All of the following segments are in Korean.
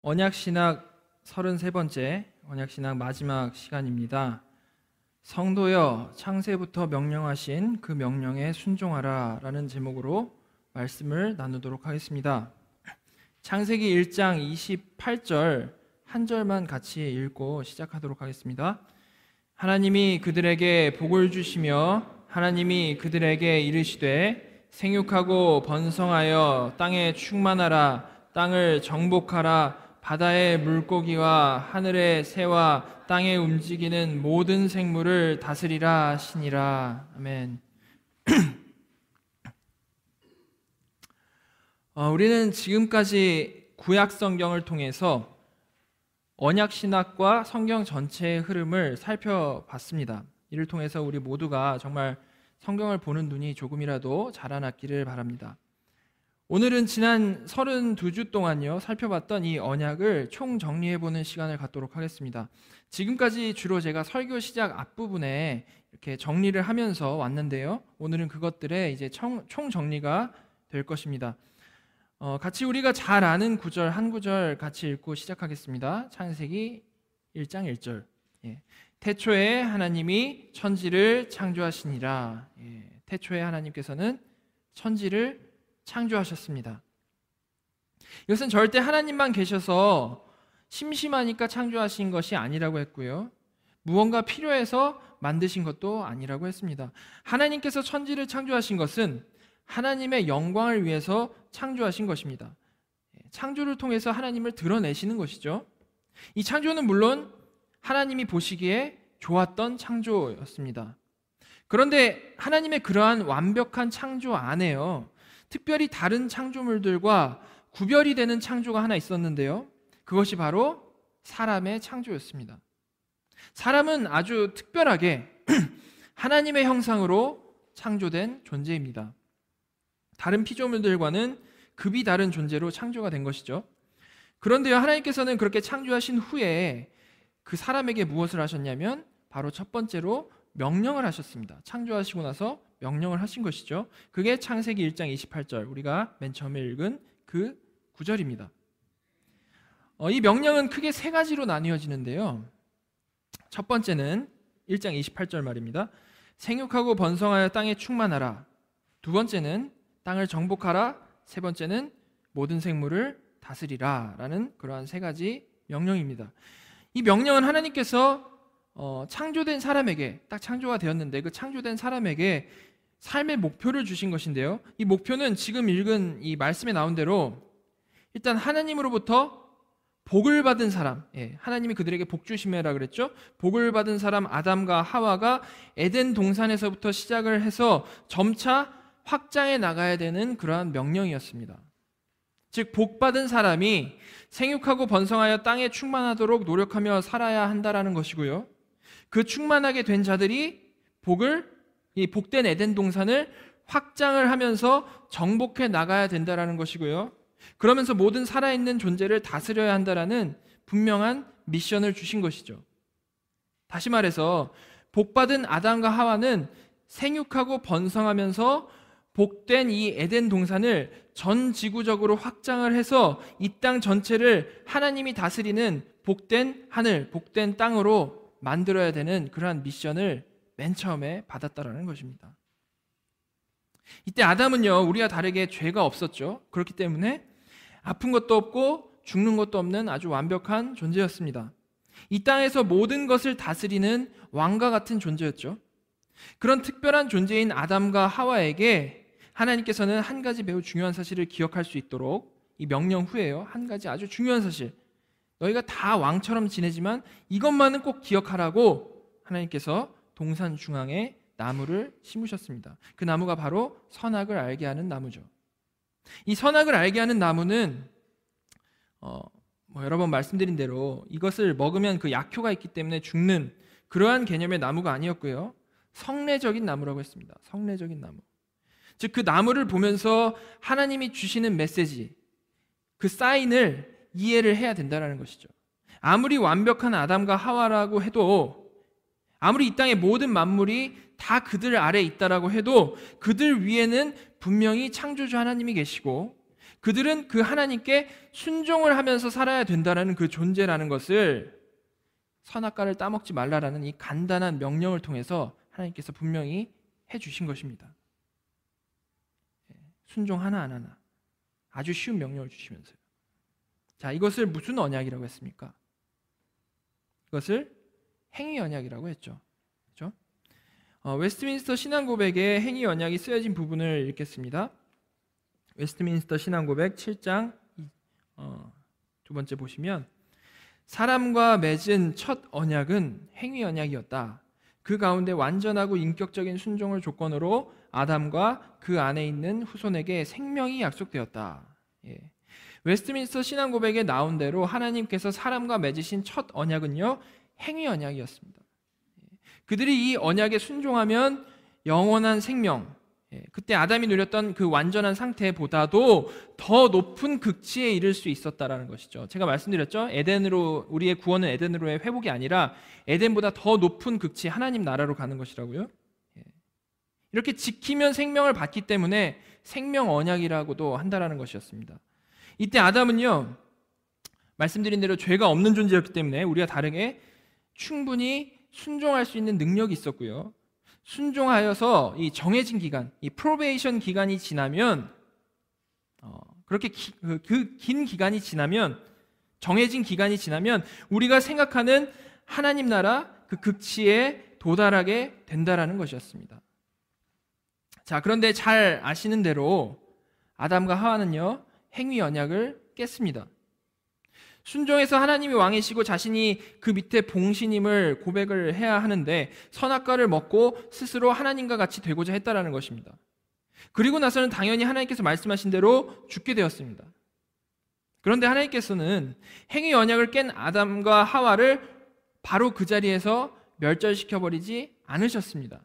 언약신학 33번째 언약신학 마지막 시간입니다. 성도여, 창세부터 명령하신 그 명령에 순종하라 라는 제목으로 말씀을 나누도록 하겠습니다. 창세기 1장 28절 한 절만 같이 읽고 시작하도록 하겠습니다. 하나님이 그들에게 복을 주시며 하나님이 그들에게 이르시되 생육하고 번성하여 땅에 충만하라. 땅을 정복하라. 바다의 물고기와 하늘의 새와 땅에 움직이는 모든 생물을 다스리라 하시니라. 아멘. 우리는 지금까지 구약 성경을 통해서 언약 신학과 성경 전체의 흐름을 살펴봤습니다. 이를 통해서 우리 모두가 정말 성경을 보는 눈이 조금이라도 자라났기를 바랍니다. 오늘은 지난 32주 동안요 살펴봤던 이 언약을 총정리해보는 시간을 갖도록 하겠습니다. 지금까지 주로 제가 설교 시작 앞부분에 이렇게 정리를 하면서 왔는데요, 오늘은 그것들의 이제 총정리가 될 것입니다. 같이 우리가 잘 아는 구절 한 구절 같이 읽고 시작하겠습니다. 창세기 1장 1절. 태초에 하나님이 천지를 창조하시니라. 태초에 하나님께서는 천지를 창조하셨습니다. 이것은 절대 하나님만 계셔서 심심하니까 창조하신 것이 아니라고 했고요, 무언가 필요해서 만드신 것도 아니라고 했습니다. 하나님께서 천지를 창조하신 것은 하나님의 영광을 위해서 창조하신 것입니다. 창조를 통해서 하나님을 드러내시는 것이죠. 이 창조는 물론 하나님이 보시기에 좋았던 창조였습니다. 그런데 하나님의 그러한 완벽한 창조 안에요, 특별히 다른 창조물들과 구별이 되는 창조가 하나 있었는데요, 그것이 바로 사람의 창조였습니다. 사람은 아주 특별하게 하나님의 형상으로 창조된 존재입니다. 다른 피조물들과는 급이 다른 존재로 창조가 된 것이죠. 그런데요, 하나님께서는 그렇게 창조하신 후에 그 사람에게 무엇을 하셨냐면 바로 첫 번째로 명령을 하셨습니다. 창조하시고 나서 명령을 하신 것이죠. 그게 창세기 1장 28절, 우리가 맨 처음에 읽은 그 구절입니다. 이 명령은 크게 세 가지로 나뉘어지는데요, 첫 번째는 1장 28절 말입니다. 생육하고 번성하여 땅에 충만하라. 두 번째는 땅을 정복하라. 세 번째는 모든 생물을 다스리라 라는 그러한 세 가지 명령입니다. 이 명령은 하나님께서 창조된 사람에게, 딱 창조가 되었는데 그 창조된 사람에게 삶의 목표를 주신 것인데요, 이 목표는 지금 읽은 이 말씀에 나온 대로 일단 하나님으로부터 복을 받은 사람, 하나님이 그들에게 복 주시매라 그랬죠. 복을 받은 사람 아담과 하와가 에덴 동산에서부터 시작을 해서 점차 확장해 나가야 되는 그러한 명령이었습니다. 즉, 복 받은 사람이 생육하고 번성하여 땅에 충만하도록 노력하며 살아야 한다라는 것이고요, 그 충만하게 된 자들이 이 복된 에덴 동산을 확장을 하면서 정복해 나가야 된다라는 것이고요, 그러면서 모든 살아있는 존재를 다스려야 한다라는 분명한 미션을 주신 것이죠. 다시 말해서 복받은 아담과 하와는 생육하고 번성하면서 복된 이 에덴 동산을 전 지구적으로 확장을 해서 이 땅 전체를 하나님이 다스리는 복된 하늘, 복된 땅으로 만들어야 되는 그러한 미션을 맨 처음에 받았다라는 것입니다. 이때 아담은요, 우리와 다르게 죄가 없었죠. 그렇기 때문에 아픈 것도 없고 죽는 것도 없는 아주 완벽한 존재였습니다. 이 땅에서 모든 것을 다스리는 왕과 같은 존재였죠. 그런 특별한 존재인 아담과 하와에게 하나님께서는 한 가지 매우 중요한 사실을 기억할 수 있도록, 이 명령 후에요, 한 가지 아주 중요한 사실, 너희가 다 왕처럼 지내지만 이것만은 꼭 기억하라고 하나님께서 동산 중앙에 나무를 심으셨습니다. 그 나무가 바로 선악을 알게 하는 나무죠. 이 선악을 알게 하는 나무는 여러 번 말씀드린 대로 이것을 먹으면 그 약효가 있기 때문에 죽는 그러한 개념의 나무가 아니었고요, 성례적인 나무라고 했습니다. 성례적인 나무. 즉, 그 나무를 보면서 하나님이 주시는 메시지, 그 사인을 이해를 해야 된다는 것이죠. 아무리 완벽한 아담과 하와라고 해도, 아무리 이 땅의 모든 만물이 다 그들 아래에 있다라고 해도 그들 위에는 분명히 창조주 하나님이 계시고 그들은 그 하나님께 순종을 하면서 살아야 된다라는 그 존재라는 것을 선악과를 따먹지 말라라는 이 간단한 명령을 통해서 하나님께서 분명히 해주신 것입니다. 순종 하나 안 하나 아주 쉬운 명령을 주시면서요. 자, 이것을 무슨 언약이라고 했습니까? 이것을 행위 언약이라고 했죠. 그렇죠? 웨스트민스터 신앙고백에 행위 언약이 쓰여진 부분을 읽겠습니다. 웨스트민스터 신앙고백 7장 두 번째 보시면 사람과 맺은 첫 언약은 행위 언약이었다. 그 가운데 완전하고 인격적인 순종을 조건으로 아담과 그 안에 있는 후손에게 생명이 약속되었다. 웨스트민스터 신앙고백에 나온 대로 하나님께서 사람과 맺으신 첫 언약은요, 행위 언약이었습니다. 그들이 이 언약에 순종하면 영원한 생명, 그때 아담이 누렸던 그 완전한 상태보다도 더 높은 극치에 이를 수 있었다라는 것이죠. 제가 말씀드렸죠. 에덴으로, 우리의 구원은 에덴으로의 회복이 아니라 에덴보다 더 높은 극치, 하나님 나라로 가는 것이라고요. 이렇게 지키면 생명을 받기 때문에 생명 언약이라고도 한다라는 것이었습니다. 이때 아담은요, 말씀드린 대로 죄가 없는 존재였기 때문에 우리가 다르게 충분히 순종할 수 있는 능력이 있었고요. 순종하여서 이 정해진 기간, 이 프로베이션 기간이 지나면 그렇게 그 긴 기간이 지나면, 정해진 기간이 지나면 우리가 생각하는 하나님 나라 그 극치에 도달하게 된다라는 것이었습니다. 자, 그런데 잘 아시는 대로 아담과 하와는요, 행위 언약을 깼습니다. 순종해서 하나님이 왕이시고 자신이 그 밑에 봉신임을 고백을 해야 하는데 선악과를 먹고 스스로 하나님과 같이 되고자 했다라는 것입니다. 그리고 나서는 당연히 하나님께서 말씀하신 대로 죽게 되었습니다. 그런데 하나님께서는 행위 언약을 깬 아담과 하와를 바로 그 자리에서 멸절시켜버리지 않으셨습니다.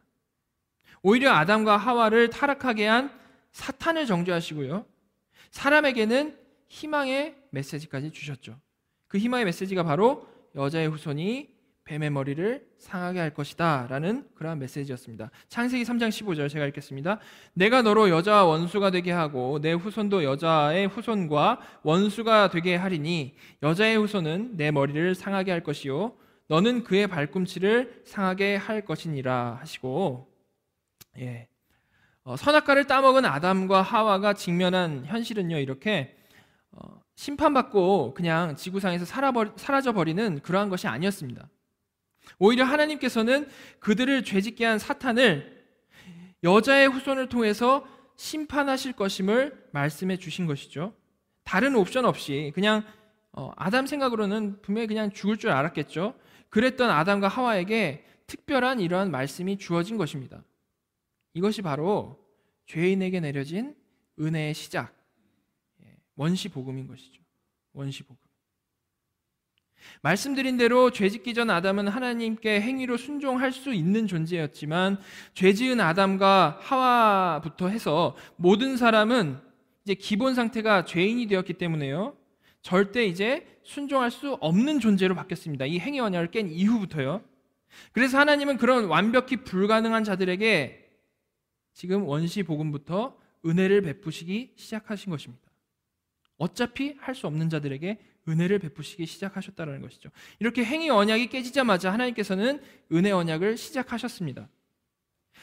오히려 아담과 하와를 타락하게 한 사탄을 정죄하시고요, 사람에게는 희망의 메시지까지 주셨죠. 그 희망의 메시지가 바로 여자의 후손이 뱀의 머리를 상하게 할 것이다 라는 그러한 메시지였습니다. 창세기 3장 15절 제가 읽겠습니다. 내가 너로 여자와 원수가 되게 하고 내 후손도 여자의 후손과 원수가 되게 하리니 여자의 후손은 내 머리를 상하게 할 것이요 너는 그의 발꿈치를 상하게 할 것이니라 하시고, 선악과를 따먹은 아담과 하와가 직면한 현실은요, 이렇게 심판받고 그냥 지구상에서 사라져버리는 그러한 것이 아니었습니다. 오히려 하나님께서는 그들을 죄짓게 한 사탄을 여자의 후손을 통해서 심판하실 것임을 말씀해 주신 것이죠. 다른 옵션 없이 그냥 아담 생각으로는 분명히 그냥 죽을 줄 알았겠죠. 그랬던 아담과 하와에게 특별한 이러한 말씀이 주어진 것입니다. 이것이 바로 죄인에게 내려진 은혜의 시작, 원시 복음인 것이죠. 원시 복음. 말씀드린 대로 죄짓기 전 아담은 하나님께 행위로 순종할 수 있는 존재였지만 죄지은 아담과 하와부터 해서 모든 사람은 이제 기본 상태가 죄인이 되었기 때문에요, 절대 이제 순종할 수 없는 존재로 바뀌었습니다. 이 행위 언약을 깬 이후부터요. 그래서 하나님은 그런 완벽히 불가능한 자들에게 지금 원시 복음부터 은혜를 베푸시기 시작하신 것입니다. 어차피 할 수 없는 자들에게 은혜를 베푸시기 시작하셨다는 것이죠. 이렇게 행위 언약이 깨지자마자 하나님께서는 은혜 언약을 시작하셨습니다.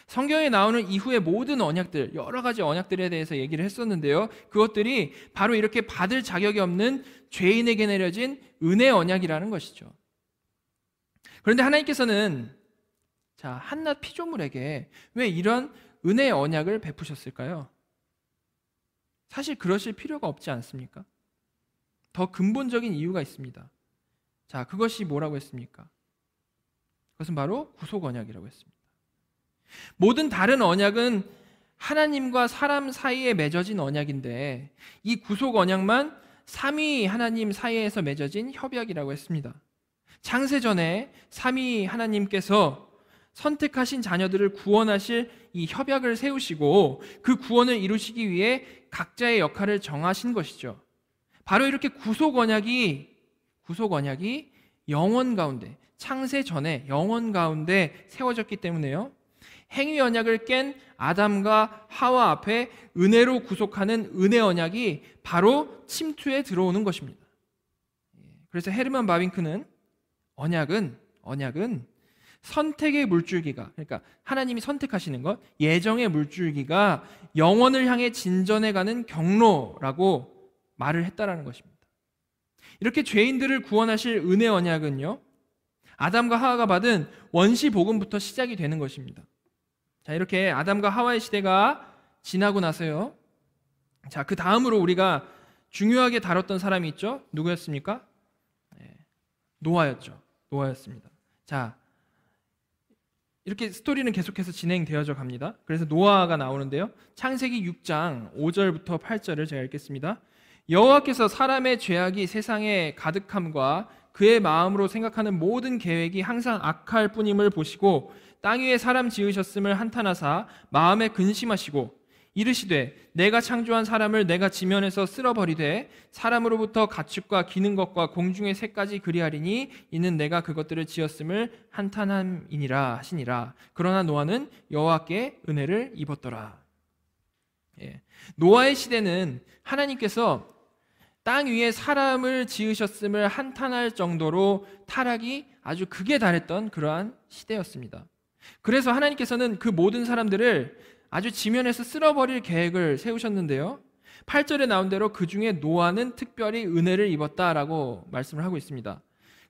성경에 나오는 이후의 모든 언약들, 여러 가지 언약들에 대해서 얘기를 했었는데요, 그것들이 바로 이렇게 받을 자격이 없는 죄인에게 내려진 은혜 언약이라는 것이죠. 그런데 하나님께서는 한낱 피조물에게 왜 이런 은혜 언약을 베푸셨을까요? 사실 그러실 필요가 없지 않습니까? 더 근본적인 이유가 있습니다. 그것이 뭐라고 했습니까? 그것은 바로 구속 언약이라고 했습니다. 모든 다른 언약은 하나님과 사람 사이에 맺어진 언약인데 이 구속 언약만 삼위 하나님 사이에서 맺어진 협약이라고 했습니다. 창세전에 삼위 하나님께서 선택하신 자녀들을 구원하실 이 협약을 세우시고 그 구원을 이루시기 위해 각자의 역할을 정하신 것이죠. 바로 이렇게 구속 언약이 영원 가운데, 창세 전에 영원 가운데 세워졌기 때문에요, 행위 언약을 깬 아담과 하와 앞에 은혜로 구속하는 은혜 언약이 바로 침투에 들어오는 것입니다. 그래서 헤르만 바빙크는 언약은 선택의 물줄기가, 그러니까 하나님이 선택하시는 것, 예정의 물줄기가 영원을 향해 진전해가는 경로라고 말을 했다라는 것입니다. 이렇게 죄인들을 구원하실 은혜 언약은요, 아담과 하와가 받은 원시 복음부터 시작이 되는 것입니다. 자, 이렇게 아담과 하와의 시대가 지나고 나서요, 자, 그 다음으로 우리가 중요하게 다뤘던 사람이 있죠. 누구였습니까? 노아였습니다. 자, 이렇게 스토리는 계속해서 진행되어져 갑니다. 그래서 노아가 나오는데요, 창세기 6장 5절부터 8절을 제가 읽겠습니다. 여호와께서 사람의 죄악이 세상에 가득함과 그의 마음으로 생각하는 모든 계획이 항상 악할 뿐임을 보시고 땅 위에 사람 지으셨음을 한탄하사 마음에 근심하시고 이르시되 내가 창조한 사람을 내가 지면에서 쓸어버리되 사람으로부터 가축과 기는 것과 공중의 새까지 그리하리니 이는 내가 그것들을 지었음을 한탄함이니라 하시니라. 그러나 노아는 여호와께 은혜를 입었더라. 노아의 시대는 하나님께서 땅 위에 사람을 지으셨음을 한탄할 정도로 타락이 아주 극에 달했던 그러한 시대였습니다. 그래서 하나님께서는 그 모든 사람들을 아주 지면에서 쓸어버릴 계획을 세우셨는데요, 8절에 나온 대로 그 중에 노아는 특별히 은혜를 입었다라고 말씀을 하고 있습니다.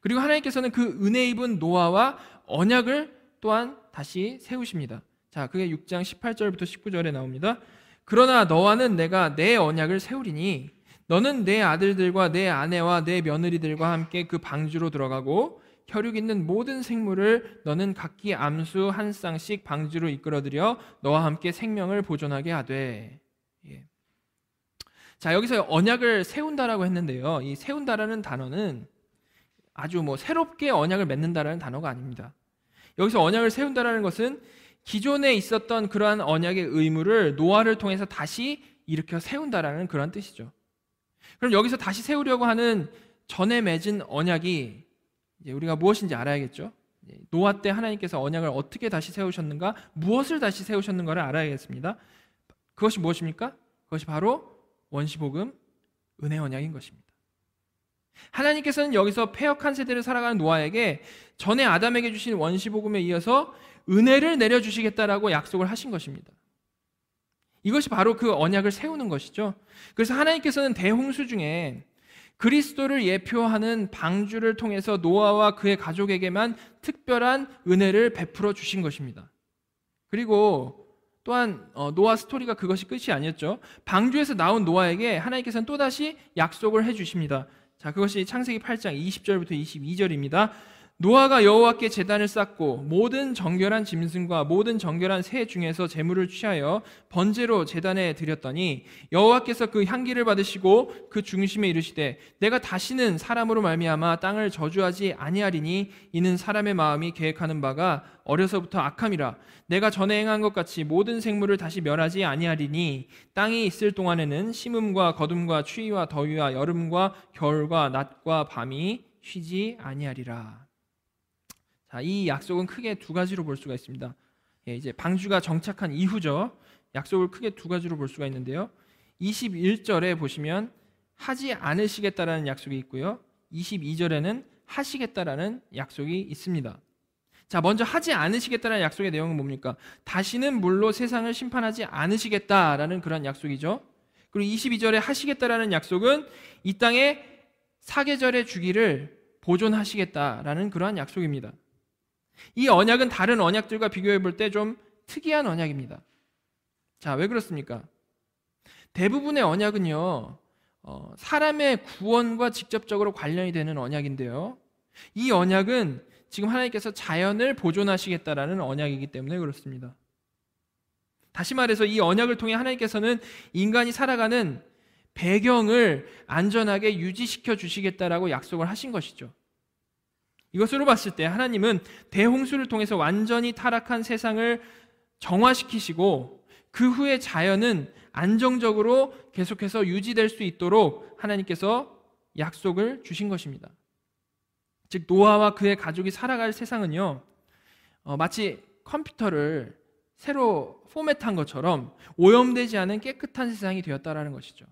그리고 하나님께서는 그 은혜 입은 노아와 언약을 또한 다시 세우십니다. 자, 그게 6장 18절부터 19절에 나옵니다. 그러나 너와는 내가 내 언약을 세우리니 너는 내 아들들과 내 아내와 내 며느리들과 함께 그 방주로 들어가고 혈육 있는 모든 생물을 너는 각기 암수 한 쌍씩 방주로 이끌어들여 너와 함께 생명을 보존하게 하되. 자, 여기서 언약을 세운다라고 했는데요, 이 세운다라는 단어는 아주 새롭게 언약을 맺는다라는 단어가 아닙니다. 여기서 언약을 세운다라는 것은 기존에 있었던 그러한 언약의 의무를 노아를 통해서 다시 일으켜 세운다라는 그런 뜻이죠. 그럼 여기서 다시 세우려고 하는 전에 맺은 언약이 이제 우리가 무엇인지 알아야겠죠. 노아 때 하나님께서 언약을 어떻게 다시 세우셨는가, 무엇을 다시 세우셨는가를 알아야겠습니다. 그것이 무엇입니까? 그것이 바로 원시복음 은혜 언약인 것입니다. 하나님께서는 여기서 패역한 세대를 살아가는 노아에게 전에 아담에게 주신 원시복음에 이어서 은혜를 내려주시겠다라고 약속을 하신 것입니다. 이것이 바로 그 언약을 세우는 것이죠. 그래서 하나님께서는 대홍수 중에 그리스도를 예표하는 방주를 통해서 노아와 그의 가족에게만 특별한 은혜를 베풀어 주신 것입니다. 그리고 또한 노아 스토리가 그것이 끝이 아니었죠. 방주에서 나온 노아에게 하나님께서는 또다시 약속을 해주십니다. 자, 그것이 창세기 8장 20절부터 22절입니다. 노아가 여호와께 제단을 쌓고 모든 정결한 짐승과 모든 정결한 새 중에서 제물을 취하여 번제로 제단에 드렸더니 여호와께서 그 향기를 받으시고 그 중심에 이르시되 내가 다시는 사람으로 말미암아 땅을 저주하지 아니하리니 이는 사람의 마음이 계획하는 바가 어려서부터 악함이라. 내가 전에 행한 것 같이 모든 생물을 다시 멸하지 아니하리니 땅이 있을 동안에는 심음과 거둠과 추위와 더위와 여름과 겨울과 낮과 밤이 쉬지 아니하리라. 자, 이 약속은 크게 두 가지로 볼 수가 있습니다. 이제 방주가 정착한 이후죠. 약속을 크게 두 가지로 볼 수가 있는데요, 21절에 보시면 하지 않으시겠다라는 약속이 있고요, 22절에는 하시겠다라는 약속이 있습니다. 자, 먼저 하지 않으시겠다라는 약속의 내용은 뭡니까? 다시는 물로 세상을 심판하지 않으시겠다라는 그런 약속이죠. 그리고 22절에 하시겠다라는 약속은 이 땅에 사계절의 주기를 보존하시겠다라는 그러한 약속입니다. 이 언약은 다른 언약들과 비교해 볼 때 좀 특이한 언약입니다. 자, 왜 그렇습니까? 대부분의 언약은요, 사람의 구원과 직접적으로 관련이 되는 언약인데요, 이 언약은 지금 하나님께서 자연을 보존하시겠다라는 언약이기 때문에 그렇습니다. 다시 말해서 이 언약을 통해 하나님께서는 인간이 살아가는 배경을 안전하게 유지시켜 주시겠다라고 약속을 하신 것이죠. 이것으로 봤을 때 하나님은 대홍수를 통해서 완전히 타락한 세상을 정화시키시고 그 후에 자연은 안정적으로 계속해서 유지될 수 있도록 하나님께서 약속을 주신 것입니다. 즉 노아와 그의 가족이 살아갈 세상은요, 마치 컴퓨터를 새로 포맷한 것처럼 오염되지 않은 깨끗한 세상이 되었다라는 것이죠.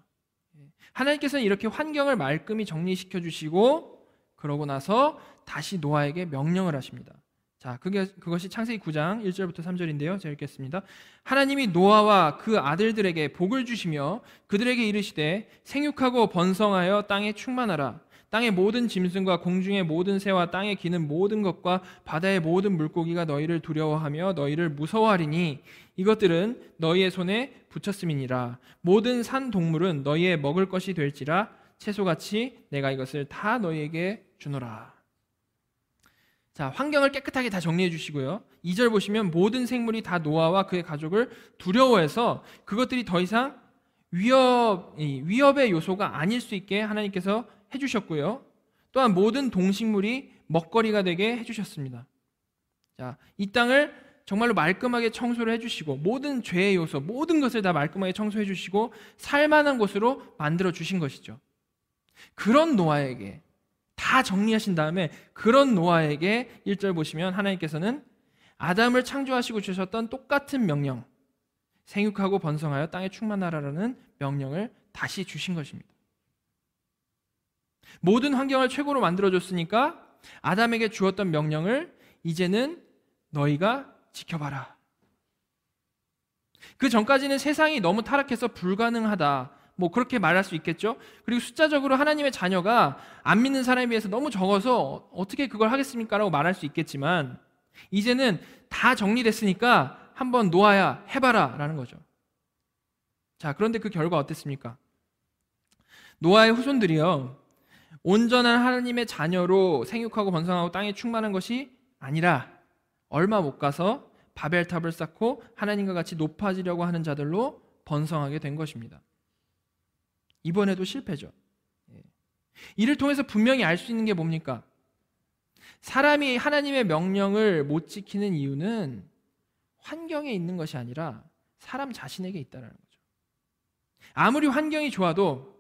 하나님께서는 이렇게 환경을 말끔히 정리시켜 주시고 그러고 나서 다시 노아에게 명령을 하십니다. 자, 그것이 창세기 9장 1절부터 3절인데요. 제가 읽겠습니다. 하나님이 노아와 그 아들들에게 복을 주시며 그들에게 이르시되 생육하고 번성하여 땅에 충만하라. 땅의 모든 짐승과 공중의 모든 새와 땅에 기는 모든 것과 바다의 모든 물고기가 너희를 두려워하며 너희를 무서워하리니 이것들은 너희의 손에 붙였음이니라. 모든 산 동물은 너희의 먹을 것이 될지라 채소같이 내가 이것을 다 너희에게 주노라. 자, 환경을 깨끗하게 다 정리해 주시고요. 2절 보시면 모든 생물이 다 노아와 그의 가족을 두려워해서 그것들이 더 이상 위협의 요소가 아닐 수 있게 하나님께서 해주셨고요. 또한 모든 동식물이 먹거리가 되게 해주셨습니다. 자, 이 땅을 정말로 말끔하게 청소를 해주시고 모든 죄의 요소, 모든 것을 다 말끔하게 청소해 주시고 살만한 곳으로 만들어 주신 것이죠. 그런 노아에게 다 정리하신 다음에 그런 노아에게 1절 보시면 하나님께서는 아담을 창조하시고 주셨던 똑같은 명령, 생육하고 번성하여 땅에 충만하라라는 명령을 다시 주신 것입니다. 모든 환경을 최고로 만들어줬으니까 아담에게 주었던 명령을 이제는 너희가 지켜봐라. 그 전까지는 세상이 너무 타락해서 불가능하다, 그렇게 말할 수 있겠죠. 그리고 숫자적으로 하나님의 자녀가 안 믿는 사람에 비해서 너무 적어서 어떻게 그걸 하겠습니까? 라고 말할 수 있겠지만 이제는 다 정리됐으니까 한번 노아야 해봐라 라는 거죠. 자, 그런데 그 결과 어땠습니까? 노아의 후손들이요, 온전한 하나님의 자녀로 생육하고 번성하고 땅에 충만한 것이 아니라 얼마 못 가서 바벨탑을 쌓고 하나님과 같이 높아지려고 하는 자들로 번성하게 된 것입니다. 이번에도 실패죠. 이를 통해서 분명히 알 수 있는 게 뭡니까? 사람이 하나님의 명령을 못 지키는 이유는 환경에 있는 것이 아니라 사람 자신에게 있다는 거죠. 아무리 환경이 좋아도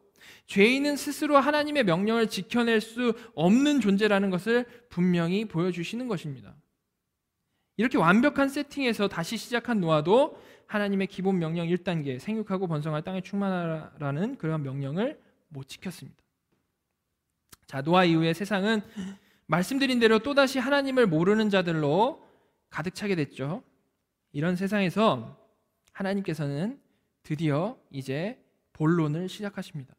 죄인은 스스로 하나님의 명령을 지켜낼 수 없는 존재라는 것을 분명히 보여주시는 것입니다. 이렇게 완벽한 세팅에서 다시 시작한 노아도 하나님의 기본 명령 1단계 생육하고 번성할 땅에 충만하라는 그런 명령을 못 지켰습니다. 자, 노아 이후에 세상은 말씀드린 대로 또다시 하나님을 모르는 자들로 가득 차게 됐죠. 이런 세상에서 하나님께서는 드디어 이제 본론을 시작하십니다.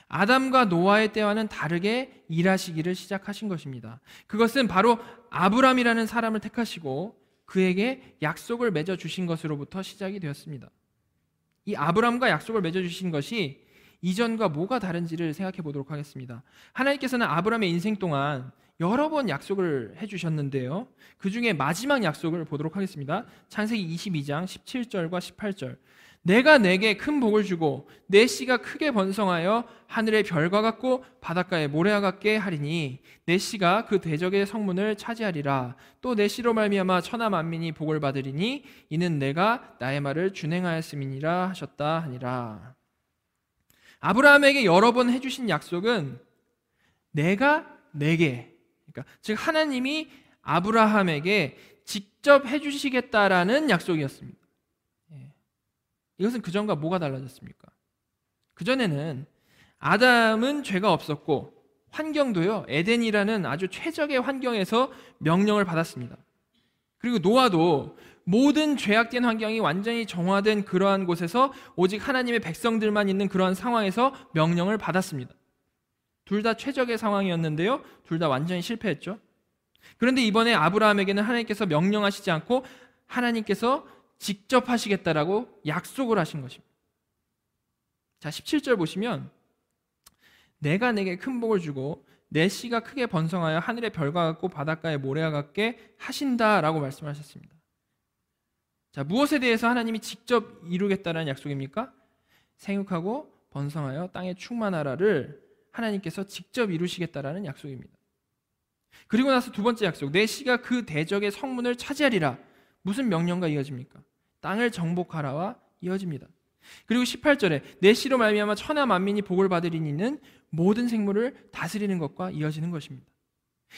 아담과 노아의 때와는 다르게 일하시기를 시작하신 것입니다. 그것은 바로 아브람이라는 사람을 택하시고 그에게 약속을 맺어주신 것으로부터 시작이 되었습니다. 이 아브람과 약속을 맺어주신 것이 이전과 뭐가 다른지를 생각해 보도록 하겠습니다. 하나님께서는 아브람의 인생 동안 여러 번 약속을 해주셨는데요, 그 중에 마지막 약속을 보도록 하겠습니다. 창세기 22장 17절과 18절. 내가 내게 큰 복을 주고 내 씨가 크게 번성하여 하늘의 별과 같고 바닷가의 모래와 같게 하리니 내 씨가 그 대적의 성문을 차지하리라. 또 내 씨로 말미암아 천하 만민이 복을 받으리니 이는 내가 나의 말을 준행하였음이니라 하셨다 하니라. 아브라함에게 여러 번 해주신 약속은 내가 내게, 그러니까 즉 하나님이 아브라함에게 직접 해주시겠다라는 약속이었습니다. 이것은 그전과 뭐가 달라졌습니까? 그전에는 아담은 죄가 없었고 환경도요, 에덴이라는 아주 최적의 환경에서 명령을 받았습니다. 그리고 노아도 모든 죄악된 환경이 완전히 정화된 그러한 곳에서 오직 하나님의 백성들만 있는 그러한 상황에서 명령을 받았습니다. 둘 다 최적의 상황이었는데요, 둘 다 완전히 실패했죠. 그런데 이번에 아브라함에게는 하나님께서 명령하시지 않고 하나님께서 직접 하시겠다라고 약속을 하신 것입니다. 자, 17절 보시면 내가 내게 큰 복을 주고 내 씨가 크게 번성하여 하늘의 별과 같고 바닷가의 모래와 같게 하신다라고 말씀하셨습니다. 자, 무엇에 대해서 하나님이 직접 이루겠다는 약속입니까? 생육하고 번성하여 땅에 충만하라를 하나님께서 직접 이루시겠다라는 약속입니다. 그리고 나서 두 번째 약속, 내 씨가 그 대적의 성문을 차지하리라. 무슨 명령과 이어집니까? 땅을 정복하라와 이어집니다. 그리고 18절에 내 씨로 말미암아 천하 만민이 복을 받으리니는 모든 생물을 다스리는 것과 이어지는 것입니다.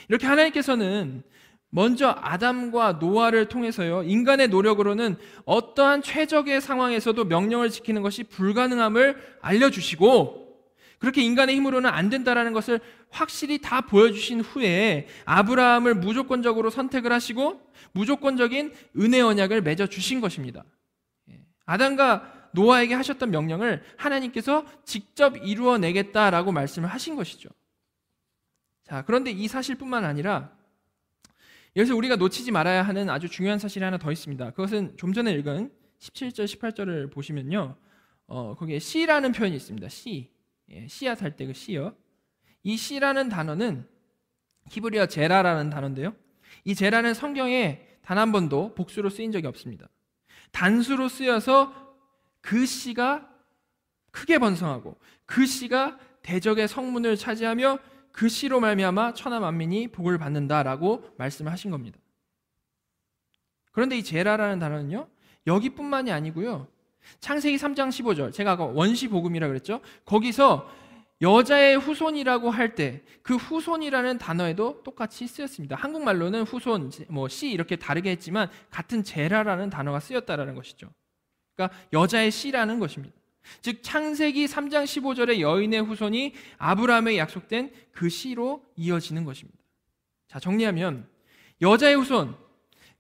이렇게 하나님께서는 먼저 아담과 노아를 통해서요, 인간의 노력으로는 어떠한 최적의 상황에서도 명령을 지키는 것이 불가능함을 알려주시고, 그렇게 인간의 힘으로는 안 된다라는 것을 확실히 다 보여주신 후에 아브라함을 무조건적으로 선택을 하시고 무조건적인 은혜 언약을 맺어주신 것입니다. 아담과 노아에게 하셨던 명령을 하나님께서 직접 이루어내겠다라고 말씀을 하신 것이죠. 자, 그런데 이 사실뿐만 아니라 여기서 우리가 놓치지 말아야 하는 아주 중요한 사실이 하나 더 있습니다. 그것은 좀 전에 읽은 17절, 18절을 보시면요, 거기에 씨라는 표현이 있습니다. 씨, 씨앗 할 때 그 씨요. 이 씨라는 단어는 히브리어 제라라는 단어인데요, 이 제라는 성경에 단 한 번도 복수로 쓰인 적이 없습니다. 단수로 쓰여서 그 씨가 크게 번성하고 그 씨가 대적의 성문을 차지하며 그 씨로 말미암아 천하 만민이 복을 받는다라고 말씀을 하신 겁니다. 그런데 이 제라라는 단어는요, 여기뿐만이 아니고요, 창세기 3장 15절, 제가 아까 원시복음이라 그랬죠. 거기서 여자의 후손이라고 할 때 그 후손이라는 단어에도 똑같이 쓰였습니다. 한국말로는 후손, 씨 이렇게 다르게 했지만 같은 제라라는 단어가 쓰였다라는 것이죠. 그러니까 여자의 씨라는 것입니다. 즉 창세기 3장 15절의 여인의 후손이 아브라함에 약속된 그 씨로 이어지는 것입니다. 자, 정리하면 여자의 후손,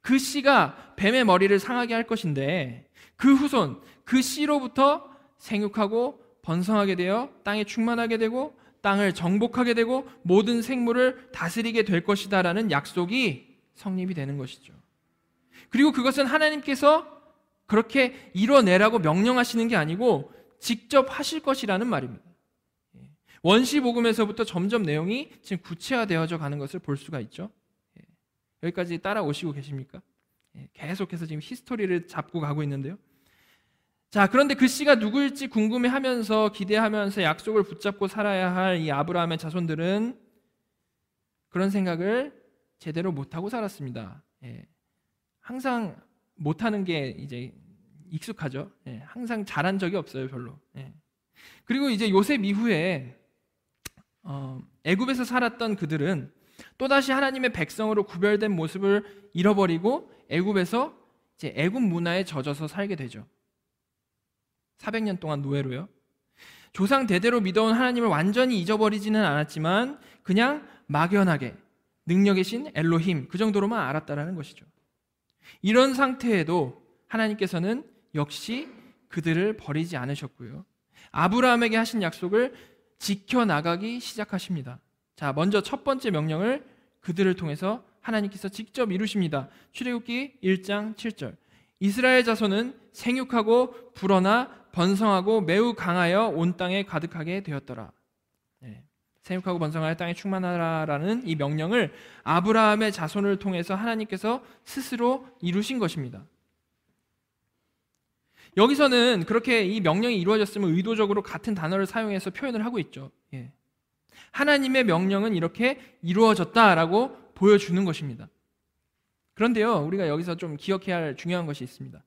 그 씨가 뱀의 머리를 상하게 할 것인데 그 후손, 그 씨로부터 생육하고 번성하게 되어 땅에 충만하게 되고 땅을 정복하게 되고 모든 생물을 다스리게 될 것이다 라는 약속이 성립이 되는 것이죠. 그리고 그것은 하나님께서 그렇게 이뤄내라고 명령하시는 게 아니고 직접 하실 것이라는 말입니다. 원시복음에서부터 점점 내용이 지금 구체화되어져 가는 것을 볼 수가 있죠. 여기까지 따라오시고 계십니까? 계속해서 지금 히스토리를 잡고 가고 있는데요. 자, 그런데 그 씨가 누구일지 궁금해하면서 기대하면서 약속을 붙잡고 살아야 할 이 아브라함의 자손들은 그런 생각을 제대로 못하고 살았습니다. 항상 못하는 게 이제 익숙하죠. 항상 잘한 적이 없어요, 별로. 그리고 이제 요셉 이후에 애굽에서 살았던 그들은 또다시 하나님의 백성으로 구별된 모습을 잃어버리고 애굽에서 이제 애굽 문화에 젖어서 살게 되죠. 400년 동안 노예로요. 조상 대대로 믿어온 하나님을 완전히 잊어버리지는 않았지만 그냥 막연하게 능력의 신 엘로힘 그 정도로만 알았다라는 것이죠. 이런 상태에도 하나님께서는 역시 그들을 버리지 않으셨고요, 아브라함에게 하신 약속을 지켜나가기 시작하십니다. 자, 먼저 첫 번째 명령을 그들을 통해서 하나님께서 직접 이루십니다. 출애굽기 1장 7절, 이스라엘 자손은 생육하고 불어나 번성하고 매우 강하여 온 땅에 가득하게 되었더라. 생육하고 번성하여 땅에 충만하라라는 이 명령을 아브라함의 자손을 통해서 하나님께서 스스로 이루신 것입니다. 여기서는 그렇게 이 명령이 이루어졌으면 의도적으로 같은 단어를 사용해서 표현을 하고 있죠. 하나님의 명령은 이렇게 이루어졌다라고 보여주는 것입니다. 그런데요, 우리가 여기서 좀 기억해야 할 중요한 것이 있습니다.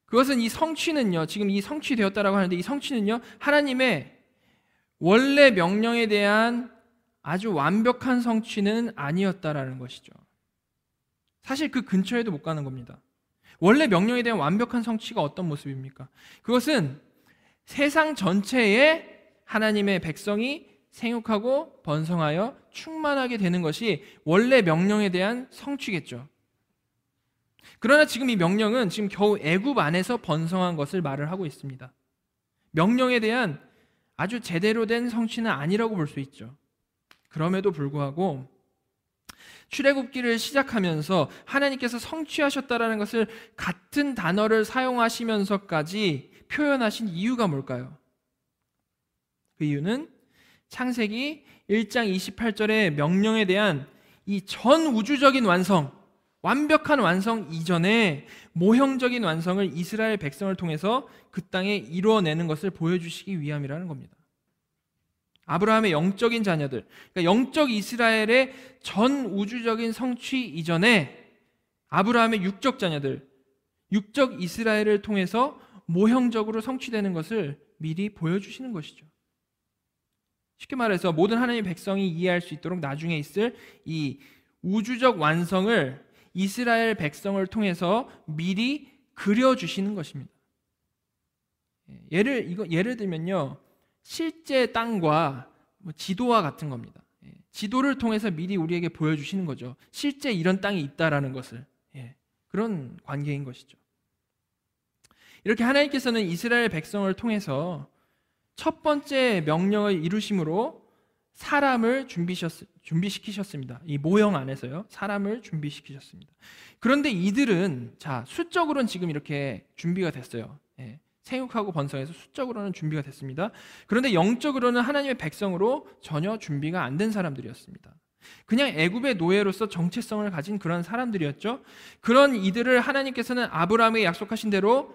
그것은 이 성취는요, 지금 이 성취되었다라고 하는데 이 성취는요, 하나님의 원래 명령에 대한 아주 완벽한 성취는 아니었다라는 것이죠. 사실 그 근처에도 못 가는 겁니다. 원래 명령에 대한 완벽한 성취가 어떤 모습입니까? 그것은 세상 전체에 하나님의 백성이 생육하고 번성하여 충만하게 되는 것이 원래 명령에 대한 성취겠죠. 그러나 지금 이 명령은 지금 겨우 애굽 안에서 번성한 것을 말을 하고 있습니다. 명령에 대한 아주 제대로 된 성취는 아니라고 볼 수 있죠. 그럼에도 불구하고 출애굽기를 시작하면서 하나님께서 성취하셨다라는 것을 같은 단어를 사용하시면서까지 표현하신 이유가 뭘까요? 그 이유는 창세기 1장 28절의 명령에 대한 이 전 우주적인 완성, 완벽한 완성 이전에 모형적인 완성을 이스라엘 백성을 통해서 그 땅에 이루어내는 것을 보여주시기 위함이라는 겁니다. 아브라함의 영적인 자녀들, 그러니까 영적 이스라엘의 전 우주적인 성취 이전에 아브라함의 육적 자녀들, 육적 이스라엘을 통해서 모형적으로 성취되는 것을 미리 보여주시는 것이죠. 쉽게 말해서 모든 하나님의 백성이 이해할 수 있도록 나중에 있을 이 우주적 완성을 이스라엘 백성을 통해서 미리 그려주시는 것입니다. 예를 들면요, 실제 땅과 지도와 같은 겁니다. 지도를 통해서 미리 우리에게 보여주시는 거죠. 실제 이런 땅이 있다라는 것을. 그런 관계인 것이죠. 이렇게 하나님께서는 이스라엘 백성을 통해서 첫 번째 명령을 이루심으로 사람을 준비시키셨습니다. 이 모형 안에서요, 사람을 준비시키셨습니다. 그런데 이들은 수적으로는 지금 이렇게 준비가 됐어요. 생육하고 번성해서 수적으로는 준비가 됐습니다. 그런데 영적으로는 하나님의 백성으로 전혀 준비가 안 된 사람들이었습니다. 그냥 애굽의 노예로서 정체성을 가진 그런 사람들이었죠. 그런 이들을 하나님께서는 아브라함에게 약속하신 대로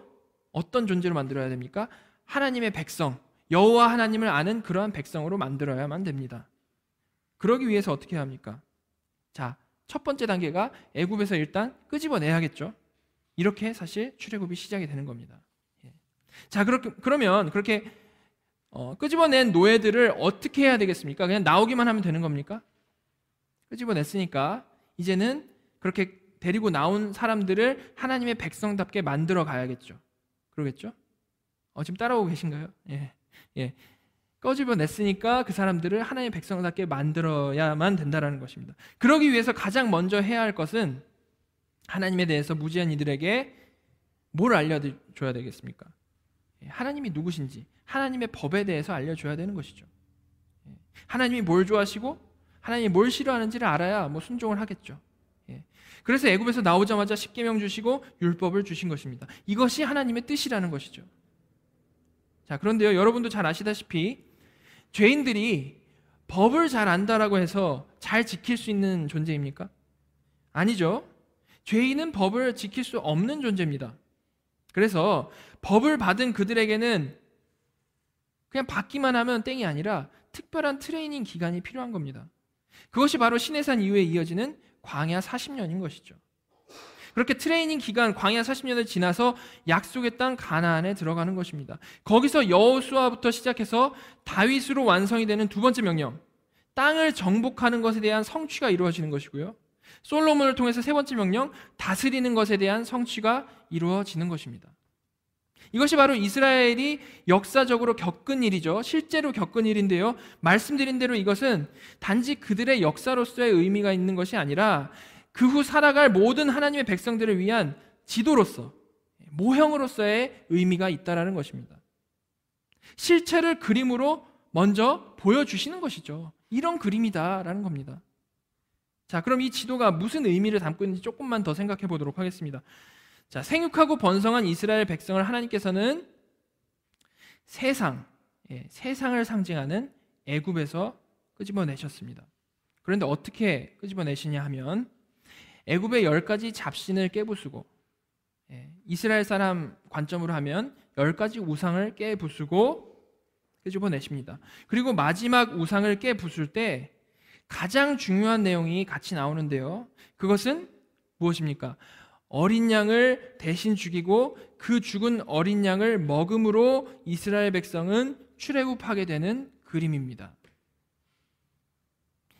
어떤 존재로 만들어야 됩니까? 하나님의 백성, 여호와 하나님을 아는 그러한 백성으로 만들어야만 됩니다. 그러기 위해서 어떻게 해야 합니까? 첫 번째 단계가 애굽에서 일단 끄집어내야겠죠. 이렇게 사실 출애굽이 시작이 되는 겁니다. 그러면 그렇게 끄집어낸 노예들을 어떻게 해야 되겠습니까? 그냥 나오기만 하면 되는 겁니까? 끄집어냈으니까 이제는 그렇게 데리고 나온 사람들을 하나님의 백성답게 만들어 가야겠죠. 그러겠죠? 지금 따라오고 계신가요? 예. 끄집어냈으니까 그 사람들을 하나님의 백성답게 만들어야만 된다는 것입니다. 그러기 위해서 가장 먼저 해야 할 것은 하나님에 대해서 무지한 이들에게 뭘 알려줘야 되겠습니까? 하나님이 누구신지, 하나님의 법에 대해서 알려줘야 되는 것이죠. 하나님이 뭘 좋아하시고 하나님이 뭘 싫어하는지를 알아야 순종을 하겠죠. 그래서 애굽에서 나오자마자 십계명 주시고 율법을 주신 것입니다. 이것이 하나님의 뜻이라는 것이죠. 그런데요, 여러분도 잘 아시다시피 죄인들이 법을 잘 안다라고 해서 잘 지킬 수 있는 존재입니까? 아니죠. 죄인은 법을 지킬 수 없는 존재입니다. 그래서 법을 받은 그들에게는 그냥 받기만 하면 땡이 아니라 특별한 트레이닝 기간이 필요한 겁니다. 그것이 바로 시내산 이후에 이어지는 광야 40년인 것이죠. 그렇게 트레이닝 기간 광야 40년을 지나서 약속의 땅 가나안에 들어가는 것입니다. 거기서 여호수아부터 시작해서 다윗으로 완성이 되는 두 번째 명령, 땅을 정복하는 것에 대한 성취가 이루어지는 것이고요. 솔로몬을 통해서 세 번째 명령, 다스리는 것에 대한 성취가 이루어지는 것입니다. 이것이 바로 이스라엘이 역사적으로 겪은 일이죠. 실제로 겪은 일인데요, 말씀드린 대로 이것은 단지 그들의 역사로서의 의미가 있는 것이 아니라 그 후 살아갈 모든 하나님의 백성들을 위한 지도로서, 모형으로서의 의미가 있다는 것입니다. 실체를 그림으로 먼저 보여주시는 것이죠. 이런 그림이다라는 겁니다. 그럼 이 지도가 무슨 의미를 담고 있는지 조금만 더 생각해 보도록 하겠습니다. 생육하고 번성한 이스라엘 백성을 하나님께서는 세상을 상징하는 애굽에서 끄집어내셨습니다. 그런데 어떻게 끄집어내시냐 하면 애굽의 10가지 잡신을 깨부수고, 이스라엘 사람 관점으로 하면 10가지 우상을 깨부수고 끄집어내십니다. 그리고 마지막 우상을 깨부술 때 가장 중요한 내용이 같이 나오는데요, 그것은 무엇입니까? 어린 양을 대신 죽이고 그 죽은 어린 양을 먹음으로 이스라엘 백성은 출애굽하게 되는 그림입니다.